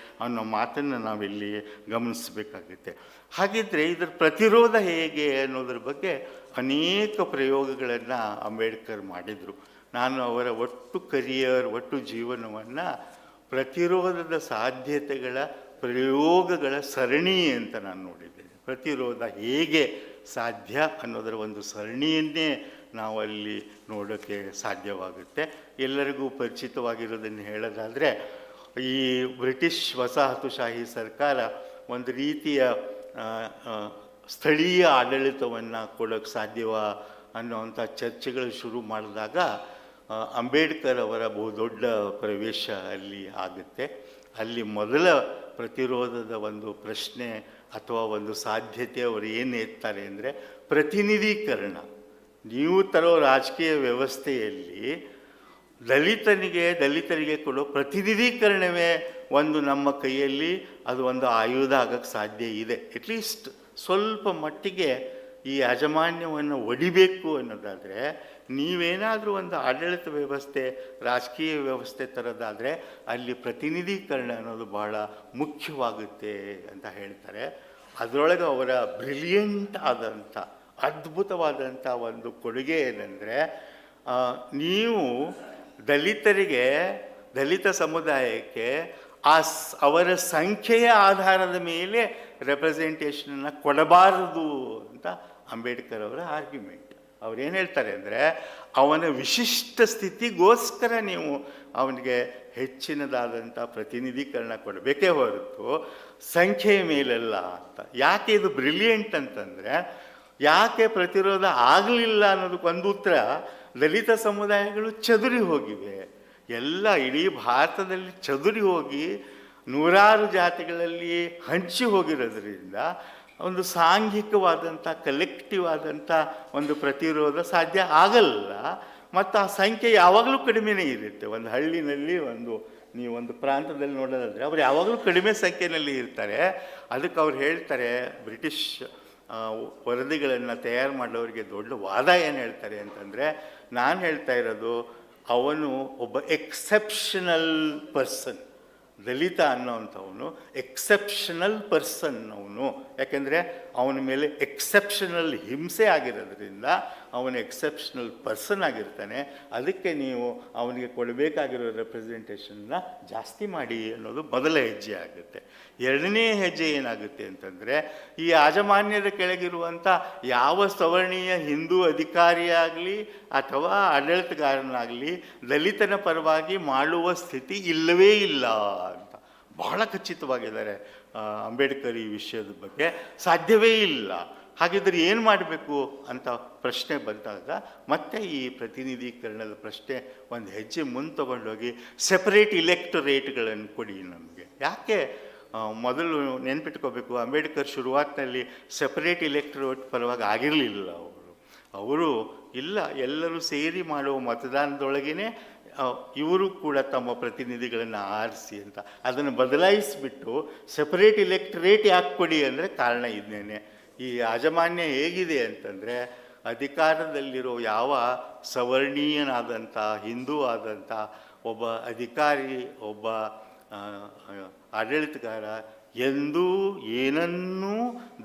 ಅನ್ನೋ ಮಾತನ್ನು ನಾವಿಲ್ಲಿ ಗಮನಿಸಬೇಕಾಗುತ್ತೆ. ಹಾಗಿದ್ದರೆ ಇದರ ಪ್ರತಿರೋಧ ಹೇಗೆ ಅನ್ನೋದ್ರ ಬಗ್ಗೆ ಅನೇಕ ಪ್ರಯೋಗಗಳನ್ನು ಅಂಬೇಡ್ಕರ್ ಮಾಡಿದರು. ನಾನು ಅವರ ಒಟ್ಟು ಜೀವನವನ್ನು ಪ್ರತಿರೋಧದ ಸಾಧ್ಯತೆಗಳ ಪ್ರಯೋಗಗಳ ಸರಣಿ ಅಂತ ನಾನು ನೋಡಿದ್ದೇನೆ. ಪ್ರತಿರೋಧ ಹೇಗೆ ಸಾಧ್ಯ ಅನ್ನೋದರ ಒಂದು ಸರಣಿಯನ್ನೇ ನಾವು ಅಲ್ಲಿ ನೋಡೋಕ್ಕೆ ಸಾಧ್ಯವಾಗುತ್ತೆ. ಎಲ್ಲರಿಗೂ ಪರಿಚಿತವಾಗಿರೋದನ್ನು ಹೇಳೋದಾದರೆ, ಈ ಬ್ರಿಟಿಷ್ ವಸಾಹತುಶಾಹಿ ಸರ್ಕಾರ ಒಂದು ರೀತಿಯ ಸ್ಥಳೀಯ ಆಡಳಿತವನ್ನು ಕೊಡೋಕ್ಕೆ ಸಾಧ್ಯವ ಅನ್ನೋವಂಥ ಚರ್ಚೆಗಳು ಶುರು ಮಾಡಿದಾಗ ಅಂಬೇಡ್ಕರ್ ಅವರ ಬಹುದೊಡ್ಡ ಪ್ರವೇಶ ಅಲ್ಲಿ ಆಗುತ್ತೆ. ಅಲ್ಲಿ ಮೊದಲ ಪ್ರತಿರೋಧದ ಒಂದು ಪ್ರಶ್ನೆ ಅಥವಾ ಒಂದು ಸಾಧ್ಯತೆ ಅವರು ಏನು ಎತ್ತಾರೆ ಅಂದರೆ, ಪ್ರತಿನಿಧೀಕರಣ. ನೀವು ತರೋ ರಾಜಕೀಯ ವ್ಯವಸ್ಥೆಯಲ್ಲಿ ದಲಿತರಿಗೆ ಕೊಡೋ ಪ್ರತಿನಿಧೀಕರಣವೇ ಒಂದು ನಮ್ಮ ಕೈಯಲ್ಲಿ ಅದು ಒಂದು ಆಯುಧ ಆಗಕ್ಕೆ ಸಾಧ್ಯ ಇದೆ. ಅಟ್ಲೀಸ್ಟ್ ಸ್ವಲ್ಪ ಮಟ್ಟಿಗೆ ಈ ಯಾಜಮಾನ್ಯವನ್ನು ಒಡಿಬೇಕು ಅನ್ನೋದಾದರೆ, ನೀವೇನಾದರೂ ಒಂದು ಆಡಳಿತ ವ್ಯವಸ್ಥೆ, ರಾಜಕೀಯ ವ್ಯವಸ್ಥೆ ಥರದ್ದಾದರೆ ಅಲ್ಲಿ ಪ್ರತಿನಿಧೀಕರಣ ಅನ್ನೋದು ಭಾಳ ಮುಖ್ಯವಾಗುತ್ತೆ ಅಂತ ಹೇಳ್ತಾರೆ. ಅದರೊಳಗೆ ಅವರ ಬ್ರಿಲಿಯಂಟ್ ಆದಂಥ, ಅದ್ಭುತವಾದಂಥ ಒಂದು ಕೊಡುಗೆ ಏನಂದರೆ, ನೀವು ದಲಿತ ಸಮುದಾಯಕ್ಕೆ ಅವರ ಸಂಖ್ಯೆಯ ಆಧಾರದ ಮೇಲೆ ರೆಪ್ರೆಸೆಂಟೇಷನನ್ನು ಕೊಡಬಾರದು ಅಂತ ಅಂಬೇಡ್ಕರ್ ಅವರ ಆರ್ಗ್ಯುಮೆಂಟ್. ಅವ್ರೇನು ಹೇಳ್ತಾರೆ ಅಂದರೆ, ಅವನ ವಿಶಿಷ್ಟ ಸ್ಥಿತಿಗೋಸ್ಕರ ನೀವು ಅವನಿಗೆ ಹೆಚ್ಚಿನದಾದಂಥ ಪ್ರತಿನಿಧೀಕರಣ ಕೊಡಬೇಕೇ ಹೊರತು ಸಂಖ್ಯೆಯ ಮೇಲೆಲ್ಲ ಅಂತ. ಯಾಕೆ ಇದು ಬ್ರಿಲಿಯಂಟ್ ಅಂತಂದರೆ, ಯಾಕೆ ಪ್ರತಿರೋಧ ಆಗಲಿಲ್ಲ ಅನ್ನೋದಕ್ಕೊಂದು ಉತ್ತರ, ದಲಿತ ಸಮುದಾಯಗಳು ಚದುರಿ ಹೋಗಿವೆ. ಎಲ್ಲ ಇಡೀ ಭಾರತದಲ್ಲಿ ಚದುರಿ ಹೋಗಿ ನೂರಾರು ಜಾತಿಗಳಲ್ಲಿ ಹಂಚಿ ಹೋಗಿರೋದ್ರಿಂದ ಒಂದು ಸಾಂಘಿಕವಾದಂಥ, ಕಲೆಕ್ಟಿವ್ ಆದಂಥ ಒಂದು ಪ್ರತಿರೋಧ ಸಾಧ್ಯ ಆಗಲ್ಲ. ಮತ್ತು ಆ ಸಂಖ್ಯೆ ಯಾವಾಗಲೂ ಕಡಿಮೆನೇ ಇರುತ್ತೆ. ಒಂದು ಹಳ್ಳಿನಲ್ಲಿ ನೀವು ಒಂದು ಪ್ರಾಂತದಲ್ಲಿ ನೋಡೋದಾದರೆ ಅವ್ರು ಯಾವಾಗಲೂ ಕಡಿಮೆ ಸಂಖ್ಯೆಯಲ್ಲಿ ಇರ್ತಾರೆ. ಅದಕ್ಕೆ ಅವ್ರು ಹೇಳ್ತಾರೆ, ಬ್ರಿಟಿಷ್ ವರದಿಗಳನ್ನು ತಯಾರು ಮಾಡೋರಿಗೆ ದೊಡ್ಡ ವಾದ ಏನು ಹೇಳ್ತಾರೆ ಅಂತಂದರೆ, ನಾನು ಹೇಳ್ತಾ ಇರೋದು, ಅವನು ಒಬ್ಬ ಎಕ್ಸೆಪ್ಷನಲ್ ಪರ್ಸನ್. ದಲಿತ ಅನ್ನೋವಂಥವನು ಎಕ್ಸೆಪ್ಷನಲ್ ಪರ್ಸನ್ ಅವನು. ಯಾಕೆಂದರೆ ಅವನ ಮೇಲೆ ಎಕ್ಸೆಪ್ಷನಲ್ ಹಿಂಸೆ ಆಗಿರೋದ್ರಿಂದ ಅವನು ಎಕ್ಸೆಪ್ಷನಲ್ ಪರ್ಸನ್ ಆಗಿರ್ತಾನೆ. ಅದಕ್ಕೆ ನೀವು ಅವನಿಗೆ ಕೊಡಬೇಕಾಗಿರೋ ರೆಪ್ರೆಸೆಂಟೇಷನ್ನ ಜಾಸ್ತಿ ಮಾಡಿ ಅನ್ನೋದು ಮೊದಲ ಹೆಜ್ಜೆ ಆಗುತ್ತೆ. ಎರಡನೇ ಹೆಜ್ಜೆ ಏನಾಗುತ್ತೆ ಅಂತಂದರೆ, ಈ ಯಾಜಮಾನ್ಯದ ಕೆಳಗಿರುವಂಥ ಯಾವ ಸವರ್ಣೀಯ ಹಿಂದೂ ಅಧಿಕಾರಿಯಾಗಲಿ ಅಥವಾ ಆಡಳಿತಗಾರನಾಗಲಿ ದಲಿತನ ಪರವಾಗಿ ಮಾಡುವ ಸ್ಥಿತಿ ಇಲ್ಲವೇ ಇಲ್ಲ ಅಂತ ಬಹಳ ಖಚಿತವಾಗಿದ್ದಾರೆ ಅಂಬೇಡ್ಕರ್ ಈ ವಿಷಯದ ಬಗ್ಗೆ. ಸಾಧ್ಯವೇ ಇಲ್ಲ. ಹಾಗಿದ್ರೆ ಏನು ಮಾಡಬೇಕು ಅಂತ ಪ್ರಶ್ನೆ ಬಂದಾಗ ಮತ್ತೆ ಈ ಪ್ರತಿನಿಧೀಕರಣದ ಪ್ರಶ್ನೆ ಒಂದು ಹೆಜ್ಜೆ ಮುಂದೆ ತಗೊಂಡೋಗಿ ಸೆಪರೇಟ್ ಇಲೆಕ್ಟೊರೇಟ್ಗಳನ್ನು ಕೊಡಿ ನಮಗೆ. ಯಾಕೆ ಮೊದಲು ನೆನ್ಪಿಟ್ಕೋಬೇಕು, ಅಂಬೇಡ್ಕರ್ ಶುರುವಾತಿನಲ್ಲಿ ಸೆಪರೇಟ್ ಇಲೆಕ್ಟೊರೇಟ್ ಪರವಾಗಿ ಆಗಿರಲಿಲ್ಲ. ಅವರು ಇಲ್ಲ, ಎಲ್ಲರೂ ಸೇರಿ ಮಾಡುವ ಮತದಾನದೊಳಗೇ ಇವರು ಕೂಡ ತಮ್ಮ ಪ್ರತಿನಿಧಿಗಳನ್ನು ಆರಿಸಿ ಅಂತ ಅದನ್ನು ಬದಲಾಯಿಸಿಬಿಟ್ಟು ಸೆಪರೇಟ್ ಇಲೆಕ್ಟೊರೇಟ್ ಯಾಕೆ ಕೊಡಿ ಅಂದರೆ ಕಾರಣ ಇದನ್ನೇ. ಈ ಯಾಜಮಾನ್ಯ ಹೇಗಿದೆ ಅಂತಂದರೆ, ಅಧಿಕಾರದಲ್ಲಿರೋ ಯಾವ ಸವರ್ಣೀಯನಾದಂಥ ಹಿಂದೂ ಆದಂಥ ಒಬ್ಬ ಅಧಿಕಾರಿ, ಒಬ್ಬ ಆಡಳಿತಗಾರ ಎಂದೂ ಏನನ್ನೂ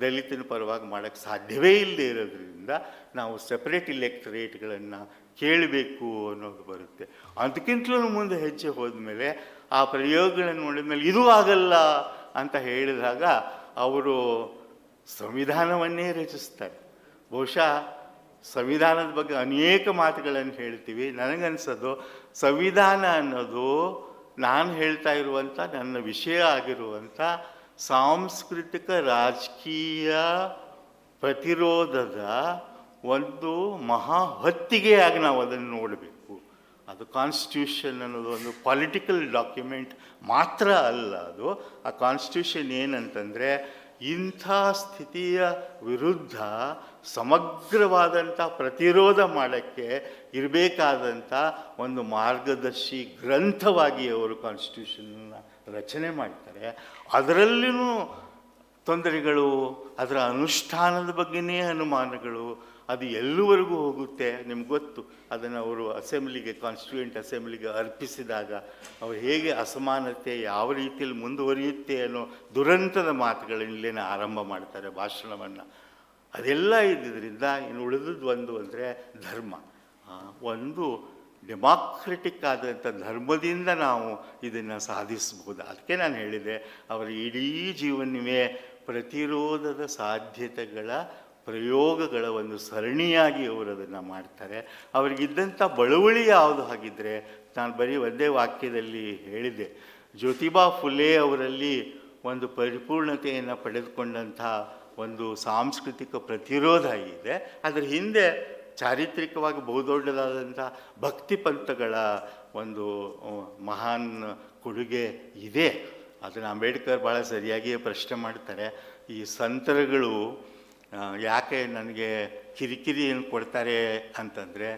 ದಲಿತನ ಪರವಾಗಿ ಮಾಡೋಕ್ಕೆ ಸಾಧ್ಯವೇ ಇಲ್ಲದೆ ಇರೋದ್ರಿಂದ ನಾವು ಸೆಪರೇಟ್ ಇಲೆಕ್ಟೊರೇಟ್ಗಳನ್ನು ಕೇಳಬೇಕು ಅನ್ನೋದು ಬರುತ್ತೆ. ಅದಕ್ಕಿಂತಲೂ ಮುಂದೆ ಹೆಜ್ಜೆ ಹೋದ್ಮೇಲೆ ಆ ಪ್ರಯೋಗಗಳನ್ನು ನೋಡಿದ ಮೇಲೆ ಇದು ಆಗಲ್ಲ ಅಂತ ಹೇಳಿದಾಗ ಅವರು ಸಂವಿಧಾನವನ್ನೇ ರಚಿಸ್ತಾರೆ. ಬಹುಶಃ ಸಂವಿಧಾನದ ಬಗ್ಗೆ ಅನೇಕ ಮಾತುಗಳನ್ನು ಹೇಳ್ತೀವಿ. ನನಗನ್ಸೋದು ಸಂವಿಧಾನ ಅನ್ನೋದು ನಾನು ಹೇಳ್ತಾ ಇರುವಂಥ ನನ್ನ ವಿಷಯ ಆಗಿರುವಂಥ ಸಾಂಸ್ಕೃತಿಕ ರಾಜಕೀಯ ಪ್ರತಿರೋಧದ ಒಂದು ಮಹಾ ಹೊತ್ತಿಗೆಯಾಗಿ ನಾವು ಅದನ್ನು ನೋಡಬೇಕು. ಅದು ಕಾನ್ಸ್ಟಿಟ್ಯೂಷನ್ ಅನ್ನೋದು ಒಂದು ಪೊಲಿಟಿಕಲ್ ಡಾಕ್ಯುಮೆಂಟ್ ಮಾತ್ರ ಅಲ್ಲ. ಅದು ಆ ಕಾನ್ಸ್ಟಿಟ್ಯೂಷನ್ ಏನಂತಂದರೆ, ಇಂಥ ಸ್ಥಿತಿಯ ವಿರುದ್ಧ ಸಮಗ್ರವಾದಂಥ ಪ್ರತಿರೋಧ ಮಾಡೋಕ್ಕೆ ಇರಬೇಕಾದಂಥ ಒಂದು ಮಾರ್ಗದರ್ಶಿ ಗ್ರಂಥವಾಗಿ ಅವರು ಕಾನ್ಸ್ಟಿಟ್ಯೂಷನ್ನ ರಚನೆ ಮಾಡ್ತಾರೆ. ಅದರಲ್ಲಿಯೂ ತೊಂದರೆಗಳು, ಅದರ ಅನುಷ್ಠಾನದ ಬಗ್ಗೆನೇ ಅನುಮಾನಗಳು, ಅದು ಎಲ್ಲಿವರೆಗೂ ಹೋಗುತ್ತೆ ನಿಮ್ಗೆ ಗೊತ್ತು. ಅದನ್ನು ಅವರು ಅಸೆಂಬ್ಲಿಗೆ, ಕಾನ್ಸ್ಟಿಟ್ಯೂಯೆಂಟ್ ಅಸೆಂಬ್ಲಿಗೆ ಅರ್ಪಿಸಿದಾಗ ಅವರು ಹೇಗೆ ಅಸಮಾನತೆ ಯಾವ ರೀತಿಯಲ್ಲಿ ಮುಂದುವರಿಯುತ್ತೆ ಅನ್ನೋ ದುರಂತದ ಮಾತುಗಳನ್ನೇನು ಆರಂಭ ಮಾಡ್ತಾರೆ ಭಾಷಣವನ್ನು. ಅದೆಲ್ಲ ಇದ್ದಿದ್ದರಿಂದ ಇನ್ನು ಉಳಿದದ್ದು ಒಂದು ಅಂದರೆ ಧರ್ಮ. ಒಂದು ಡೆಮಾಕ್ರೆಟಿಕ್ ಆದಂಥ ಧರ್ಮದಿಂದ ನಾವು ಇದನ್ನು ಸಾಧಿಸ್ಬೋದು. ಅದಕ್ಕೆ ನಾನು ಹೇಳಿದೆ, ಅವರ ಇಡೀ ಜೀವನವೇ ಪ್ರತಿರೋಧದ ಸಾಧ್ಯತೆಗಳ ಪ್ರಯೋಗಗಳ ಒಂದು ಸರಣಿಯಾಗಿ ಅವರು ಅದನ್ನು ಮಾಡ್ತಾರೆ. ಅವರಿಗಿದ್ದಂಥ ಬಳುವಳಿ ಯಾವುದು ಹಾಗಿದ್ದರೆ, ನಾನು ಬರೀ ಒಂದೇ ವಾಕ್ಯದಲ್ಲಿ ಹೇಳಿದೆ, ಜ್ಯೋತಿಬಾ ಫುಲೆ ಅವರಲ್ಲಿ ಒಂದು ಪರಿಪೂರ್ಣತೆಯನ್ನು ಪಡೆದುಕೊಂಡಂಥ ಒಂದು ಸಾಂಸ್ಕೃತಿಕ ಪ್ರತಿರೋಧ ಇದೆ. ಅದರ ಹಿಂದೆ ಚಾರಿತ್ರಿಕವಾಗಿ ಬಹುದೊಡ್ಡದಾದಂಥ ಭಕ್ತಿ ಪಂಥಗಳ ಒಂದು ಮಹಾನ್ ಕೊಡುಗೆ ಇದೆ. ಅದನ್ನು ಅಂಬೇಡ್ಕರ್ ಭಾಳ ಸರಿಯಾಗಿಯೇ ಪ್ರಶ್ನೆ ಮಾಡ್ತಾರೆ. ಈ ಸಂತರುಗಳು ಯಾಕೆ ನನಗೆ ಕಿರಿಕಿರಿಯನ್ನು ಕೊಡ್ತಾರೆ ಅಂತಂದರೆ,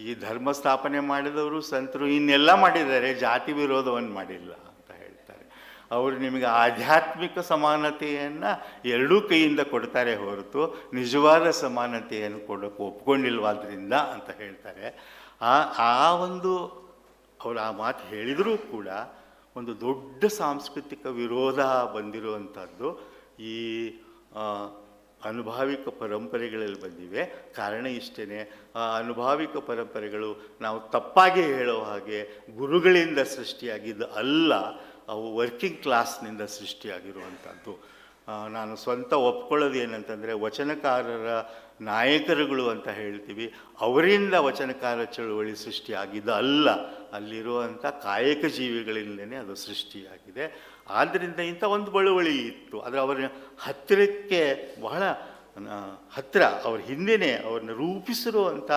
ಈ ಧರ್ಮ ಸ್ಥಾಪನೆ ಮಾಡಿದವರು ಸಂತರು ಇನ್ನೆಲ್ಲ ಮಾಡಿದ್ದಾರೆ, ಜಾತಿ ವಿರೋಧವನ್ನು ಮಾಡಿಲ್ಲ ಅಂತ ಹೇಳ್ತಾರೆ. ಅವರು ನಿಮಗೆ ಆಧ್ಯಾತ್ಮಿಕ ಸಮಾನತೆಯನ್ನು ಎರಡೂ ಕೈಯಿಂದ ಕೊಡ್ತಾರೆ ಹೊರತು ನಿಜವಾದ ಸಮಾನತೆಯನ್ನು ಕೊಡೋಕ್ಕೆ ಒಪ್ಕೊಂಡಿಲ್ವಾದ್ರಿಂದ ಅಂತ ಹೇಳ್ತಾರೆ. ಆ ಒಂದು ಅವರು ಆ ಮಾತು ಹೇಳಿದರೂ ಕೂಡ ಒಂದು ದೊಡ್ಡ ಸಾಂಸ್ಕೃತಿಕ ವಿರೋಧ ಬಂದಿರುವಂಥದ್ದು ಈ ಅನುಭಾವಿಕ ಪರಂಪರೆಗಳಲ್ಲಿ ಬಂದಿವೆ. ಕಾರಣ ಇಷ್ಟೇ, ಆ ಅನುಭಾವಿಕ ಪರಂಪರೆಗಳು ನಾವು ತಪ್ಪಾಗಿ ಹೇಳೋ ಹಾಗೆ ಗುರುಗಳಿಂದ ಸೃಷ್ಟಿಯಾಗಿದ್ದು ಅಲ್ಲ, ಅವು ವರ್ಕಿಂಗ್ ಕ್ಲಾಸ್ನಿಂದ ಸೃಷ್ಟಿಯಾಗಿರುವಂಥದ್ದು. ನಾನು ಸ್ವಂತ ಒಪ್ಕೊಳ್ಳೋದು ಏನಂತಂದರೆ, ವಚನಕಾರರ ನಾಯಕರುಗಳು ಅಂತ ಹೇಳ್ತೀವಿ, ಅವರಿಂದ ವಚನಕಾರ ಚಳುವಳಿ ಸೃಷ್ಟಿಯಾಗಿದ್ದು ಅಲ್ಲ, ಅಲ್ಲಿರುವಂಥ ಕಾಯಕ ಜೀವಿಗಳಿಂದಲೇ ಅದು ಸೃಷ್ಟಿಯಾಗಿದೆ. ಆದ್ದರಿಂದ ಇಂಥ ಒಂದು ಬಳುವಳಿ ಇತ್ತು. ಆದರೆ ಅವರ ಹತ್ತಿರಕ್ಕೆ ಬಹಳ ಹತ್ತಿರ, ಅವ್ರ ಹಿಂದೆಯೇ ಅವ್ರನ್ನ ರೂಪಿಸಿರುವಂಥ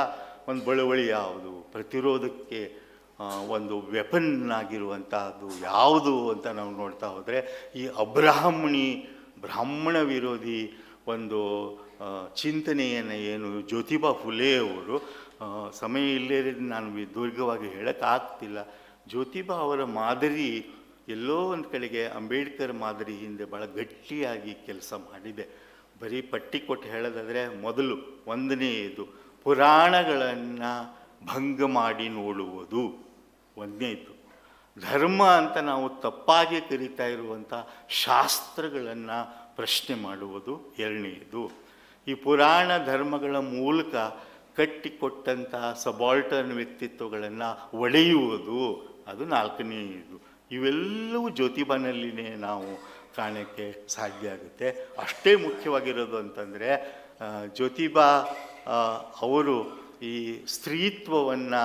ಒಂದು ಬಳುವಳಿ ಯಾವುದು, ಪ್ರತಿರೋಧಕ್ಕೆ ಒಂದು ವೆಪನ್ ಆಗಿರುವಂಥದ್ದು ಯಾವುದು ಅಂತ ನಾವು ನೋಡ್ತಾ ಹೋದರೆ, ಈ ಬ್ರಾಹ್ಮಣ ವಿರೋಧಿ ಒಂದು ಚಿಂತನೆಯನ್ನು ಏನು ಜ್ಯೋತಿಬಾ ಫುಲೆ ಅವರು, ಸಮಯ ಇಲ್ಲೇ ನಾನು ದೀರ್ಘವಾಗಿ ಹೇಳೋಕ್ಕಾಗ್ತಿಲ್ಲ. ಜ್ಯೋತಿಬಾ ಅವರ ಮಾದರಿ ಎಲ್ಲೋ ಒಂದು ಕಡೆಗೆ ಅಂಬೇಡ್ಕರ್ ಮಾದರಿ ಹಿಂದೆ ಭಾಳ ಗಟ್ಟಿಯಾಗಿ ಕೆಲಸ ಮಾಡಿದೆ. ಬರೀ ಪಟ್ಟಿ ಕೊಟ್ಟು ಹೇಳೋದಾದರೆ, ಮೊದಲು ಒಂದನೆಯದು ಪುರಾಣಗಳನ್ನು ಭಂಗ ಮಾಡಿ ನೋಡುವುದು ಒಂದನೇದು. ಧರ್ಮ ಅಂತ ನಾವು ತಪ್ಪಾಗಿ ಕರೀತಾ ಇರುವಂಥ ಶಾಸ್ತ್ರಗಳನ್ನು ಪ್ರಶ್ನೆ ಮಾಡುವುದು ಎರಡನೆಯದು. ಈ ಪುರಾಣ ಧರ್ಮಗಳ ಮೂಲಕ ಕಟ್ಟಿಕೊಟ್ಟಂಥ ಸಬಾಲ್ಟರ್ನ್ ವ್ಯಕ್ತಿತ್ವಗಳನ್ನು ಒಡೆಯುವುದು ಅದು ನಾಲ್ಕನೆಯದು. ಇವೆಲ್ಲವೂ ಜ್ಯೋತಿಬಾನಲ್ಲಿನೇ ನಾವು ಕಾಣೋಕ್ಕೆ ಸಾಧ್ಯ ಆಗುತ್ತೆ. ಅಷ್ಟೇ ಮುಖ್ಯವಾಗಿರೋದು ಅಂತಂದರೆ, ಜ್ಯೋತಿಬಾ ಅವರು ಈ ಸ್ತ್ರೀತ್ವವನ್ನು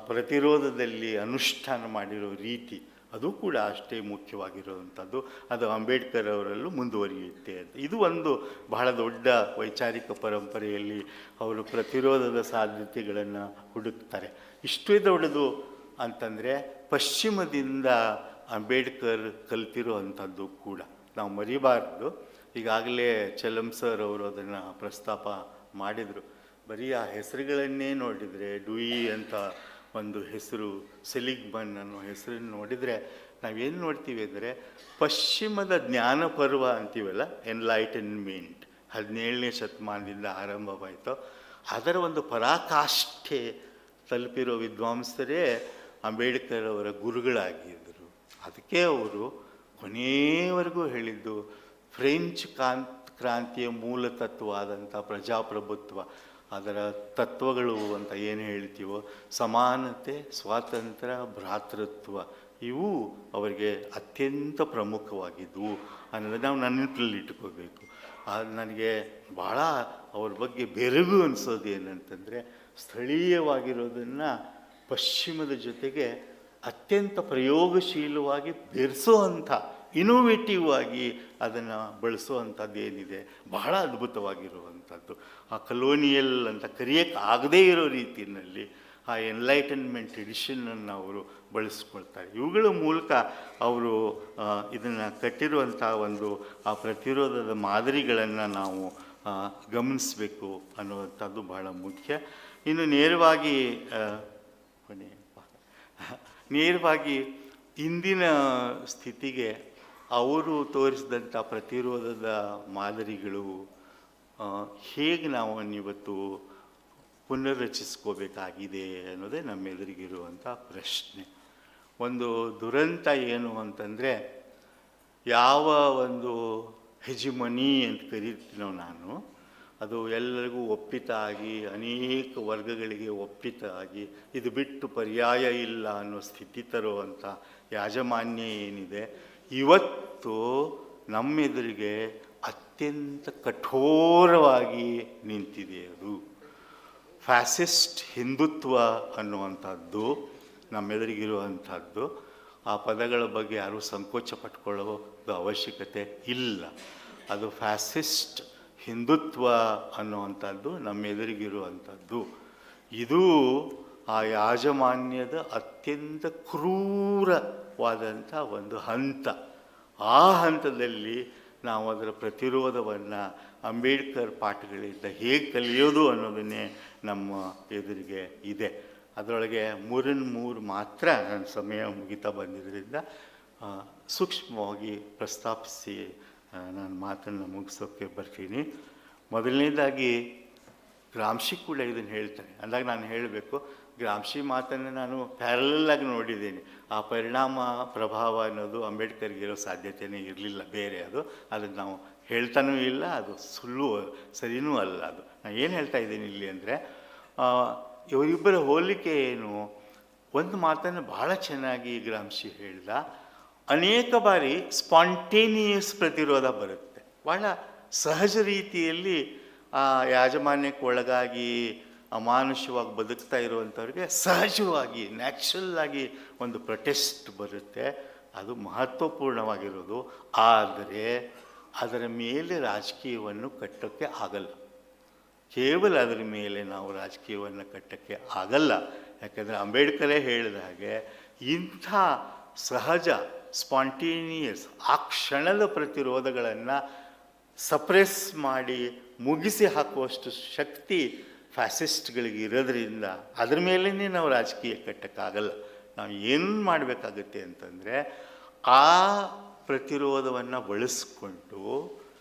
ಪ್ರತಿರೋಧದಲ್ಲಿ ಅನುಷ್ಠಾನ ಮಾಡಿರೋ ರೀತಿ ಅದು ಕೂಡ ಅಷ್ಟೇ ಮುಖ್ಯವಾಗಿರುವಂಥದ್ದು. ಅದು ಅಂಬೇಡ್ಕರ್ ಅವರಲ್ಲೂ ಮುಂದುವರಿಯುತ್ತೆ ಅಂತ. ಇದು ಒಂದು ಬಹಳ ದೊಡ್ಡ ವೈಚಾರಿಕ ಪರಂಪರೆಯಲ್ಲಿ ಅವರು ಪ್ರತಿರೋಧದ ಸಾಧ್ಯತೆಗಳನ್ನು ಹುಡುಕ್ತಾರೆ. ಇಷ್ಟೇ ದೊಡ್ಡದು ಅಂತಂದರೆ, ಪಶ್ಚಿಮದಿಂದ ಅಂಬೇಡ್ಕರ್ ಕಲ್ತಿರೋ ಅಂಥದ್ದು ಕೂಡ ನಾವು ಮರಿಬಾರ್ದು. ಈಗಾಗಲೇ ಚಲಂ ಸರ್ ಅವರು ಅದನ್ನು ಪ್ರಸ್ತಾಪ ಮಾಡಿದರು. ಬರೀ ಆ ಹೆಸರುಗಳನ್ನೇ ನೋಡಿದರೆ, ಡುಯಿ ಅಂತ ಒಂದು ಹೆಸರು, ಸೆಲಿಗ್ಮನ್ ಅನ್ನೋ ಹೆಸರನ್ನು ನೋಡಿದರೆ ನಾವೇನು ನೋಡ್ತೀವಿ ಅಂದರೆ, ಪಶ್ಚಿಮದ ಜ್ಞಾನ ಪರ್ವ ಅಂತೀವಲ್ಲ, ಎನ್ಲೈಟನ್ಮೆಂಟ್ 17ನೇ ಶತಮಾನದಿಂದ ಆರಂಭವಾಯಿತು. ಅದರ ಒಂದು ಪರಾಕಾಷ್ಠೆ ತಲುಪಿರೋ ವಿದ್ವಾಂಸರೇ ಅಂಬೇಡ್ಕರ್ ಅವರ ಗುರುಗಳಾಗಿದ್ದರು. ಅದಕ್ಕೆ ಅವರು ಕೊನೆಯವರೆಗೂ ಹೇಳಿದ್ದು, ಫ್ರೆಂಚ್ ಕ್ರಾಂತಿಯ ಮೂಲ ತತ್ವ ಆದಂಥ ಪ್ರಜಾಪ್ರಭುತ್ವ, ಅದರ ತತ್ವಗಳು ಅಂತ ಏನು ಹೇಳ್ತೀವೋ, ಸಮಾನತೆ, ಸ್ವಾತಂತ್ರ್ಯ, ಭ್ರಾತೃತ್ವ, ಇವು ಅವರಿಗೆ ಅತ್ಯಂತ ಪ್ರಮುಖವಾಗಿದ್ದವು ಅನ್ನೋದು ನಾವು ನೆನಪಲ್ಲಿ ಇಟ್ಕೋಬೇಕು. ನನಗೆ ಭಾಳ ಅವ್ರ ಬಗ್ಗೆ ಬೆರಗು ಅನಿಸೋದು ಏನಂತಂದರೆ, ಸ್ಥಳೀಯವಾಗಿರೋದನ್ನು ಪಶ್ಚಿಮದ ಜೊತೆಗೆ ಅತ್ಯಂತ ಪ್ರಯೋಗಶೀಲವಾಗಿ ಬೆರೆಸೋವಂಥ, ಇನೋವೇಟಿವ್ ಆಗಿ ಅದನ್ನು ಬಳಸುವಂಥದ್ದು ಏನಿದೆ, ಬಹಳ ಅದ್ಭುತವಾಗಿರುವಂಥದ್ದು. ಆ ಕಲೋನಿಯಲ್ ಅಂತ ಕರೆಯೋಕ್ಕೆ ಆಗದೇ ಇರೋ ರೀತಿಯಲ್ಲಿ ಆ ಎನ್ಲೈಟನ್ಮೆಂಟ್ ಟ್ರೆಡಿಷನನ್ನು ಅವರು ಬಳಸ್ಕೊಳ್ತಾರೆ. ಇವುಗಳ ಮೂಲಕ ಅವರು ಇದನ್ನು ಕಟ್ಟಿರುವಂಥ ಒಂದು ಆ ಪ್ರತಿರೋಧದ ಮಾದರಿಗಳನ್ನು ನಾವು ಗಮನಿಸಬೇಕು ಅನ್ನುವಂಥದ್ದು ಬಹಳ ಮುಖ್ಯ. ಇನ್ನು ನೇರವಾಗಿ ಇಂದಿನ ಸ್ಥಿತಿಗೆ ಅವರು ತೋರಿಸಿದಂಥ ಪ್ರತಿರೋಧದ ಮಾದರಿಗಳು ಹೇಗೆ ನಾವು ಇವತ್ತು ಪುನರ್ರಚಿಸ್ಕೋಬೇಕಾಗಿದೆ ಅನ್ನೋದೇ ನಮ್ಮೆದುರಿಗಿರುವಂಥ ಪ್ರಶ್ನೆ. ಒಂದು ದುರಂತ ಏನು ಅಂತಂದರೆ, ಯಾವ ಒಂದು ಹೆಜಿಮನಿ ಅಂತ ಕರೀತೀನೋ ನಾನು, ಅದು ಎಲ್ಲರಿಗೂ ಒಪ್ಪಿತ ಆಗಿ, ಅನೇಕ ವರ್ಗಗಳಿಗೆ ಒಪ್ಪಿತ ಆಗಿ, ಇದು ಬಿಟ್ಟು ಪರ್ಯಾಯ ಇಲ್ಲ ಅನ್ನೋ ಸ್ಥಿತಿ ತರುವಂಥ ಯಾಜಮಾನ್ಯ ಏನಿದೆ, ಇವತ್ತು ನಮ್ಮೆದುರಿಗೆ ಅತ್ಯಂತ ಕಠೋರವಾಗಿ ನಿಂತಿದೆ. ಅದು ಫ್ಯಾಸಿಸ್ಟ್ ಹಿಂದುತ್ವ ಅನ್ನುವಂಥದ್ದು ನಮ್ಮೆದುರಿಗಿರುವಂಥದ್ದು. ಆ ಪದಗಳ ಬಗ್ಗೆ ಯಾರೂ ಸಂಕೋಚ ಪಟ್ಕೊಳ್ಳೋದು ಅವಶ್ಯಕತೆ ಇಲ್ಲ. ಅದು ಫ್ಯಾಸಿಸ್ಟ್ ಹಿಂದುತ್ವ ಅನ್ನುವಂಥದ್ದು ನಮ್ಮೆದುರಿಗಿರುವಂಥದ್ದು. ಇದು ಆ ಯಾಜಮಾನ್ಯದ ಅತ್ಯಂತ ಕ್ರೂರವಾದಂಥ ಒಂದು ಹಂತ. ಆ ಹಂತದಲ್ಲಿ ನಾವು ಅದರ ಪ್ರತಿರೋಧವನ್ನು ಅಂಬೇಡ್ಕರ್ ಪಾಠಗಳಿಂದ ಹೇಗೆ ಕಲಿಯೋದು ಅನ್ನೋದನ್ನೇ ನಮ್ಮ ಎದುರಿಗೆ ಇದೆ. ಅದರೊಳಗೆ 3 ಮಾತ್ರ ನನ್ನ ಸಮಯ ಮುಗಿತಾ ಬಂದಿದ್ದರಿಂದ ಸೂಕ್ಷ್ಮವಾಗಿ ಪ್ರಸ್ತಾಪಿಸಿ ನಾನು ಮಾತನ್ನು ಮುಗಿಸೋಕ್ಕೆ ಬರ್ತೀನಿ. ಮೊದಲನೇದಾಗಿ ಗ್ರಾಮ್ಶಿ ಕೂಡ ಇದನ್ನು ಹೇಳ್ತಾನೆ. ಅಂದಾಗ ನಾನು ಹೇಳಬೇಕು, ಗ್ರಾಮ್ಶಿ ಮಾತನ್ನು ನಾನು ಪ್ಯಾರಲಾಗಿ ನೋಡಿದ್ದೀನಿ. ಆ ಪರಿಣಾಮ ಪ್ರಭಾವ ಅನ್ನೋದು ಅಂಬೇಡ್ಕರ್ಗಿರೋ ಸಾಧ್ಯತೆಯೇ ಇರಲಿಲ್ಲ. ಬೇರೆ ಅದನ್ನು ನಾವು ಹೇಳ್ತಾನೂ ಇಲ್ಲ, ಅದು ಸುಳ್ಳು ಸರಿನೂ ಅಲ್ಲ. ಅದು ನಾನು ಏನು ಹೇಳ್ತಾ ಇದ್ದೀನಿ ಇಲ್ಲಿ ಅಂದರೆ, ಇವರಿಬ್ಬರ ಹೋಲಿಕೆ ಏನು? ಒಂದು ಮಾತನ್ನು ಭಾಳ ಚೆನ್ನಾಗಿ ಗ್ರಾಮ್ಶಿ ಹೇಳ್ದ. ಅನೇಕ ಬಾರಿ ಸ್ಪಾಂಟೇನಿಯಸ್ ಪ್ರತಿರೋಧ ಬರುತ್ತೆ. ಭಾಳ ಸಹಜ ರೀತಿಯಲ್ಲಿ ಆ ಯಾಜಮಾನ್ಯಕ್ಕೆ ಒಳಗಾಗಿ ಅಮಾನುಷವಾಗಿ ಬದುಕ್ತಾ ಇರುವಂಥವ್ರಿಗೆ ಸಹಜವಾಗಿ ನ್ಯಾಚುರಲ್ ಆಗಿ ಒಂದು ಪ್ರೊಟೆಸ್ಟ್ ಬರುತ್ತೆ. ಅದು ಮಹತ್ವಪೂರ್ಣವಾಗಿರೋದು. ಆದರೆ ಅದರ ಮೇಲೆ ರಾಜಕೀಯವನ್ನು ಕಟ್ಟೋಕ್ಕೆ ಆಗಲ್ಲ. ಕೇವಲ ಅದರ ಮೇಲೆ ನಾವು ರಾಜಕೀಯವನ್ನು ಕಟ್ಟೋಕ್ಕೆ ಆಗಲ್ಲ. ಯಾಕಂದರೆ ಅಂಬೇಡ್ಕರೇ ಹೇಳಿದ ಹಾಗೆ ಇಂಥ ಸಹಜ ಸ್ಪಾಂಟೇನಿಯಸ್ ಆ ಕ್ಷಣದ ಪ್ರತಿರೋಧಗಳನ್ನು ಸಪ್ರೆಸ್ ಮಾಡಿ ಮುಗಿಸಿ ಹಾಕುವಷ್ಟು ಶಕ್ತಿ ಫ್ಯಾಸಿಸ್ಟ್ಗಳಿಗೆ ಇರೋದ್ರಿಂದ ಅದ್ರ ಮೇಲೇ ನಾವು ರಾಜಕೀಯ ಕಟ್ಟೋಕ್ಕಾಗಲ್ಲ. ನಾವು ಏನು ಮಾಡಬೇಕಾಗತ್ತೆ ಅಂತಂದರೆ, ಆ ಪ್ರತಿರೋಧವನ್ನು ಬಳಸ್ಕೊಂಡು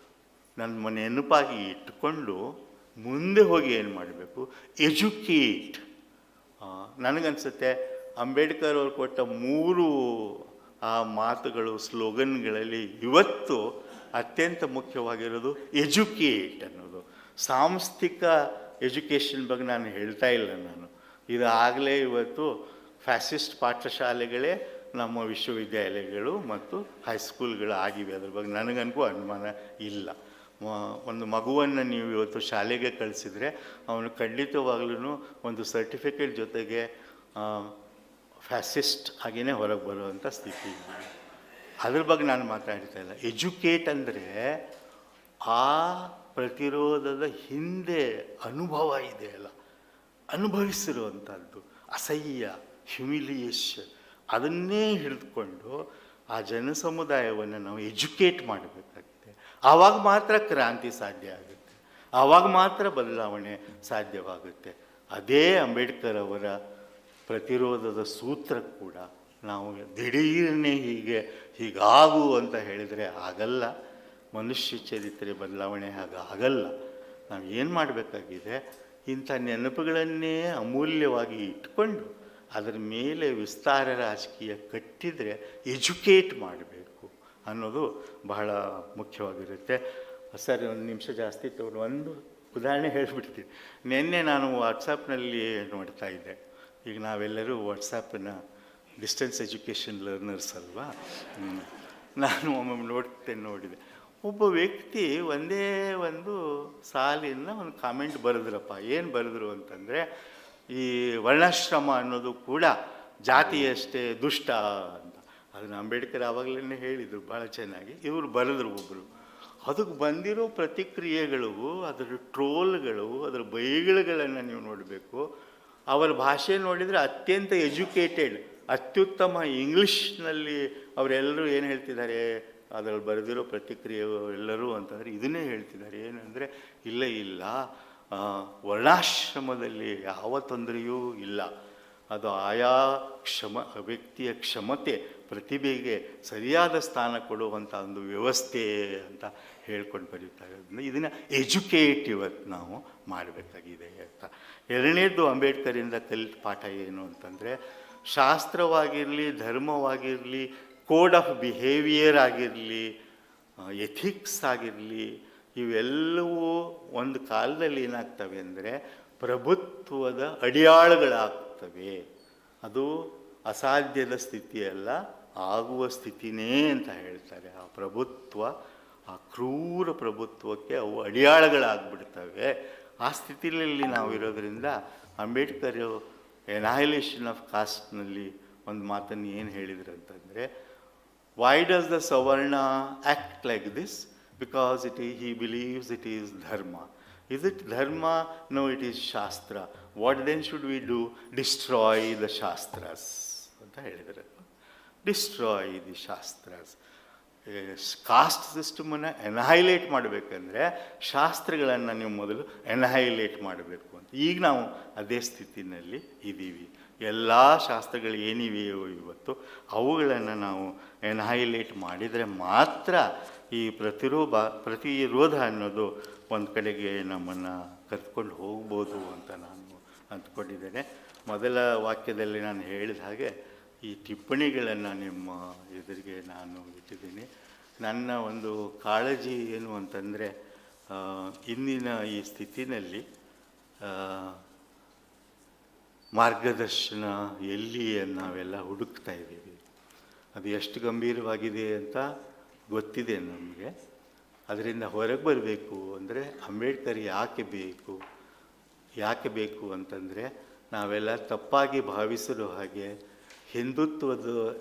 ನನ್ನ ನೆನಪಾಗಿ ಇಟ್ಕೊಂಡು ಮುಂದೆ ಹೋಗಿ ಏನು ಮಾಡಬೇಕು? ಎಜುಕೇಟ್. ನನಗನ್ಸುತ್ತೆ ಅಂಬೇಡ್ಕರ್ ಅವರು ಕೊಟ್ಟ 3 ಆ ಮಾತುಗಳು, ಸ್ಲೋಗನ್ಗಳಲ್ಲಿ ಇವತ್ತು ಅತ್ಯಂತ ಮುಖ್ಯವಾಗಿರೋದು ಎಜುಕೇಟ್ ಅನ್ನೋದು. ಸಾಂಸ್ಥಿಕ ಎಜುಕೇಷನ್ ಬಗ್ಗೆ ನಾನು ಹೇಳ್ತಾ ಇಲ್ಲ. ಇದಾಗಲೇ ಇವತ್ತು ಫ್ಯಾಸಿಸ್ಟ್ ಪಾಠಶಾಲೆಗಳೇ ನಮ್ಮ ವಿಶ್ವವಿದ್ಯಾಲಯಗಳು ಮತ್ತು ಹೈಸ್ಕೂಲ್ಗಳು ಆಗಿವೆ. ಅದ್ರ ಬಗ್ಗೆ ನನಗನ್ಗೂ ಅನುಮಾನ ಇಲ್ಲ. ಒಂದು ಮಗುವನ್ನು ನೀವು ಇವತ್ತು ಶಾಲೆಗೆ ಕಳಿಸಿದರೆ ಅವನು ಖಂಡಿತವಾಗ್ಲೂ ಒಂದು ಸರ್ಟಿಫಿಕೇಟ್ ಜೊತೆಗೆ ಫ್ಯಾಸಿಸ್ಟ್ ಆಗಿಯೇ ಹೊರಗೆ ಬರುವಂಥ ಸ್ಥಿತಿ. ಅದ್ರ ಬಗ್ಗೆ ನಾನು ಮಾತಾಡ್ತಾ ಇಲ್ಲ. ಎಜುಕೇಟ್ ಅಂದರೆ ಆ ಪ್ರತಿರೋಧದ ಹಿಂದೆ ಅನುಭವ ಇದೆಯಲ್ಲ, ಅನುಭವಿಸಿರುವಂಥದ್ದು ಅಸಹ್ಯ, ಹ್ಯುಮಿಲಿಯೇಷನ್, ಅದನ್ನೇ ಹಿಡಿದುಕೊಂಡು ಆ ಜನ ಸಮುದಾಯವನ್ನು ನಾವು ಎಜುಕೇಟ್ ಮಾಡಬೇಕಾಗಿದೆ. ಆವಾಗ ಮಾತ್ರ ಕ್ರಾಂತಿ ಸಾಧ್ಯ ಆಗುತ್ತೆ, ಆವಾಗ ಮಾತ್ರ ಬದಲಾವಣೆ ಸಾಧ್ಯವಾಗುತ್ತೆ. ಅದೇ ಅಂಬೇಡ್ಕರ್ ಅವರ ಪ್ರತಿರೋಧದ ಸೂತ್ರ ಕೂಡ. ನಾವು ದಿಢೀರನೆ ಹೀಗಾಗು ಅಂತ ಹೇಳಿದರೆ ಆಗಲ್ಲ. ಮನುಷ್ಯ ಚರಿತ್ರೆ ಬದಲಾವಣೆ ಆಗಲ್ಲ. ನಾವು ಏನು ಮಾಡಬೇಕಾಗಿದೆ, ಇಂಥ ನೆನಪುಗಳನ್ನೇ ಅಮೂಲ್ಯವಾಗಿ ಇಟ್ಕೊಂಡು ಅದರ ಮೇಲೆ ವಿಸ್ತಾರ ರಾಜಕೀಯ ಕಟ್ಟಿದರೆ ಎಜುಕೇಟ್ ಮಾಡಬೇಕು ಅನ್ನೋದು ಬಹಳ ಮುಖ್ಯವಾಗಿರುತ್ತೆ. ಸರ್, ಒಂದು ನಿಮಿಷ ಜಾಸ್ತಿ ತಗೊಂಡು ಒಂದು ಉದಾಹರಣೆ ಹೇಳಿಬಿಡ್ತೀನಿ. ನಿನ್ನೆ ನಾನು ವಾಟ್ಸಪ್ನಲ್ಲಿ ನೋಡ್ತಾ ಇದ್ದೆ. ಈಗ ನಾವೆಲ್ಲರೂ ವಾಟ್ಸಪ್ಪನ್ನು ಡಿಸ್ಟೆನ್ಸ್ ಎಜುಕೇಷನ್ ಲರ್ನರ್ಸ್ ಅಲ್ವಾ. ನಾನು ಒಮ್ಮೊಮ್ಮೆ ನೋಡಿದೆ. ಒಬ್ಬ ವ್ಯಕ್ತಿ ಒಂದೇ ಒಂದು ಸಾಲಿನ ಒಂದು ಕಾಮೆಂಟ್ ಬರೆದ್ರಪ್ಪ. ಏನು ಬರೆದ್ರು ಅಂತಂದರೆ, ಈ ವರ್ಣಾಶ್ರಮ ಅನ್ನೋದು ಕೂಡ ಜಾತಿಯಷ್ಟೇ ದುಷ್ಟ ಅಂತ. ಅದನ್ನು ಅಂಬೇಡ್ಕರ್ ಆವಾಗಲೇ ಹೇಳಿದರು ಭಾಳ ಚೆನ್ನಾಗಿ. ಇವರು ಬರೆದ್ರು ಒಬ್ಬರು. ಅದಕ್ಕೆ ಬಂದಿರೋ ಪ್ರತಿಕ್ರಿಯೆಗಳು, ಅದರ ಟ್ರೋಲ್ಗಳು, ಅದರ ಬೈಗಳಗಳನ್ನು ನೀವು ನೋಡಬೇಕು. ಅವರ ಭಾಷೆ ನೋಡಿದರೆ ಅತ್ಯಂತ ಎಜುಕೇಟೆಡ್, ಅತ್ಯುತ್ತಮ ಇಂಗ್ಲೀಷ್ನಲ್ಲಿ ಅವರೆಲ್ಲರೂ ಏನು ಹೇಳ್ತಿದ್ದಾರೆ, ಅದರಲ್ಲಿ ಬರೆದಿರೋ ಪ್ರತಿಕ್ರಿಯೆ ಎಲ್ಲರೂ ಅಂತಂದರೆ ಇದನ್ನೇ ಹೇಳ್ತಿದ್ದಾರೆ. ಏನಂದರೆ, ಇಲ್ಲ ವರ್ಣಾಶ್ರಮದಲ್ಲಿ ಯಾವ ತೊಂದರೆಯೂ ಇಲ್ಲ. ಅದು ಆಯಾ ವ್ಯಕ್ತಿಯ ಕ್ಷಮತೆ, ಪ್ರತಿಭೆಗೆ ಸರಿಯಾದ ಸ್ಥಾನ ಕೊಡುವಂಥ ಒಂದು ವ್ಯವಸ್ಥೆ ಅಂತ ಹೇಳ್ಕೊಂಡು ಬರೀತಾರೆ. ಇದನ್ನು ಎಜುಕೇಟ್ ಇವತ್ತು ನಾವು ಮಾಡಬೇಕಾಗಿದೆ ಅಂತ. ಎರಡನೇದು ಅಂಬೇಡ್ಕರಿಂದ ಕಲಿತ ಪಾಠ ಏನು ಅಂತಂದರೆ, ಶಾಸ್ತ್ರವಾಗಿರಲಿ, ಧರ್ಮವಾಗಿರಲಿ, ಕೋಡ್ ಆಫ್ ಬಿಹೇವಿಯರ್ ಆಗಿರಲಿ, ಎಥಿಕ್ಸ್ ಆಗಿರಲಿ, ಇವೆಲ್ಲವೂ ಒಂದು ಕಾಲದಲ್ಲಿ ಏನಾಗ್ತವೆ ಅಂದರೆ ಪ್ರಭುತ್ವದ ಅಡಿಯಾಳುಗಳಾಗ್ತವೆ. ಅದು ಅಸಾಧ್ಯದ ಸ್ಥಿತಿಯಲ್ಲ, ಆಗುವ ಸ್ಥಿತಿನೇ ಅಂತ ಹೇಳ್ತಾರೆ. ಆ ಪ್ರಭುತ್ವ ಆ ಕ್ರೂರ ಪ್ರಭುತ್ವಕ್ಕೆ ಅವು ಅಡಿಯಾಳಗಳಾಗ್ಬಿಡ್ತವೆ. ಆ ಸ್ಥಿತಿಯಲ್ಲಿ ನಾವು ಇರೋದ್ರಿಂದ ಅಂಬೇಡ್ಕರ್ ಎನಹೈಲೇಷನ್ ಆಫ್ ಕಾಸ್ಟ್ನಲ್ಲಿ ಒಂದು ಮಾತನ್ನು ಏನು ಹೇಳಿದ್ರು ಅಂತಂದರೆ, why does the savarna act like this? Because he believes it is dharma. Is it dharma? No, it is shastra. What then should we do? Destroy the shastras ಅಂತ ಹೇಳಿದರು. Destroy the ಶಾಸ್ತ್ರಾಸ್. ಕಾಸ್ಟ್ ಸಿಸ್ಟಮನ್ನು ಎನಹೈಲೇಟ್ ಮಾಡಬೇಕಂದ್ರೆ ಶಾಸ್ತ್ರಗಳನ್ನು ನೀವು ಮೊದಲು ಎನಹೈಲೇಟ್ ಮಾಡಬೇಕು ಅಂತ. ಈಗ ನಾವು ಅದೇ ಸ್ಥಿತಿನಲ್ಲಿ ಇದ್ದೀವಿ. ಎಲ್ಲ ಶಾಸ್ತ್ರಗಳು ಏನಿವೆಯೋ ಇವತ್ತು ಅವುಗಳನ್ನು ನಾವು ಎನಹೈಲೇಟ್ ಮಾಡಿದರೆ ಮಾತ್ರ ಈ ಪ್ರತಿರೋಧ ಅನ್ನೋದು ಒಂದು ಕಡೆಗೆ ನಮ್ಮನ್ನು ಕರ್ಕೊಂಡು ಹೋಗ್ಬೋದು ಅಂತ ನಾನು ಅಂದ್ಕೊಂಡಿದ್ದೇನೆ. ಮೊದಲ ವಾಕ್ಯದಲ್ಲಿ ನಾನು ಹೇಳಿದ ಹಾಗೆ ಈ ಟಿಪ್ಪಣಿಗಳನ್ನು ನಿಮ್ಮ ಎದುರಿಗೆ ನಾನು ಇಟ್ಟಿದ್ದೀನಿ. ನನ್ನ ಒಂದು ಕಾಳಜಿ ಏನು ಅಂತಂದರೆ, ಇಂದಿನ ಈ ಸ್ಥಿತಿನಲ್ಲಿ ಮಾರ್ಗದರ್ಶನ ಎಲ್ಲಿ ನಾವೆಲ್ಲ ಹುಡುಕ್ತಾ ಇದ್ದೀವಿ. ಅದು ಎಷ್ಟು ಗಂಭೀರವಾಗಿದೆ ಅಂತ ಗೊತ್ತಿದೆ ನಮಗೆ. ಅದರಿಂದ ಹೊರಗೆ ಬರಬೇಕು ಅಂದರೆ ಅಂಬೇಡ್ಕರ್ ಯಾಕೆ ಬೇಕು ಅಂತಂದರೆ, ನಾವೆಲ್ಲ ತಪ್ಪಾಗಿ ಭಾವಿಸಿರೋ ಹಾಗೆ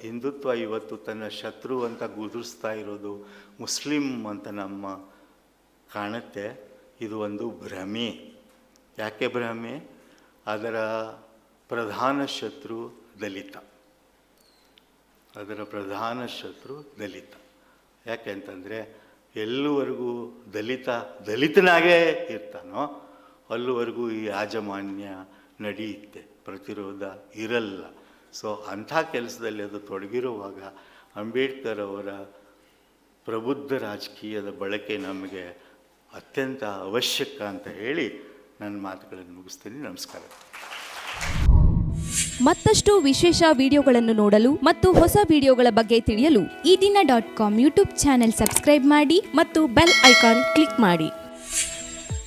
ಹಿಂದುತ್ವ ಇವತ್ತು ತನ್ನ ಶತ್ರು ಅಂತ ಗುರುತಿಸ್ತಾ ಇರೋದು ಮುಸ್ಲಿಂ ಅಂತ ನಮ್ಮ ಕಾಣುತ್ತೆ. ಇದು ಒಂದು ಭ್ರಮೆ. ಯಾಕೆ ಭ್ರಮೆ? ಅದರ ಪ್ರಧಾನ ಶತ್ರು ದಲಿತ. ಯಾಕೆ ಅಂತಂದರೆ, ಎಲ್ಲುವರೆಗೂ ದಲಿತನಾಗೇ ಇರ್ತಾನೋ ಅಲ್ಲಿವರೆಗೂ ಈ ಯಾಜಮಾನ್ಯ ನಡೆಯುತ್ತೆ, ಪ್ರತಿರೋಧ ಇರಲ್ಲ. ಸೊ ಅಂಥ ಕೆಲಸದಲ್ಲಿ ಅದು ತೊಡಗಿರುವಾಗ ಅಂಬೇಡ್ಕರ್ ಅವರ ಪ್ರಬುದ್ಧ ರಾಜಕೀಯದ ಬಳಕೆ ನಮಗೆ ಅತ್ಯಂತ ಅವಶ್ಯಕ ಅಂತ ಹೇಳಿ ನನ್ನ ಮಾತುಗಳನ್ನು ಮುಗಿಸ್ತೀನಿ. ನಮಸ್ಕಾರ. ಮತ್ತಷ್ಟು ವಿಶೇಷ ವಿಡಿಯೋಗಳನ್ನು ನೋಡಲು ಮತ್ತು ಹೊಸ ವಿಡಿಯೋಗಳ ಬಗ್ಗೆ ತಿಳಿಯಲು ಈ ದಿನ .com ಯೂಟ್ಯೂಬ್ ಚಾನೆಲ್ ಸಬ್ಸ್ಕ್ರೈಬ್ ಮಾಡಿ ಮತ್ತು ಬೆಲ್ ಐಕಾನ್ ಕ್ಲಿಕ್ ಮಾಡಿ.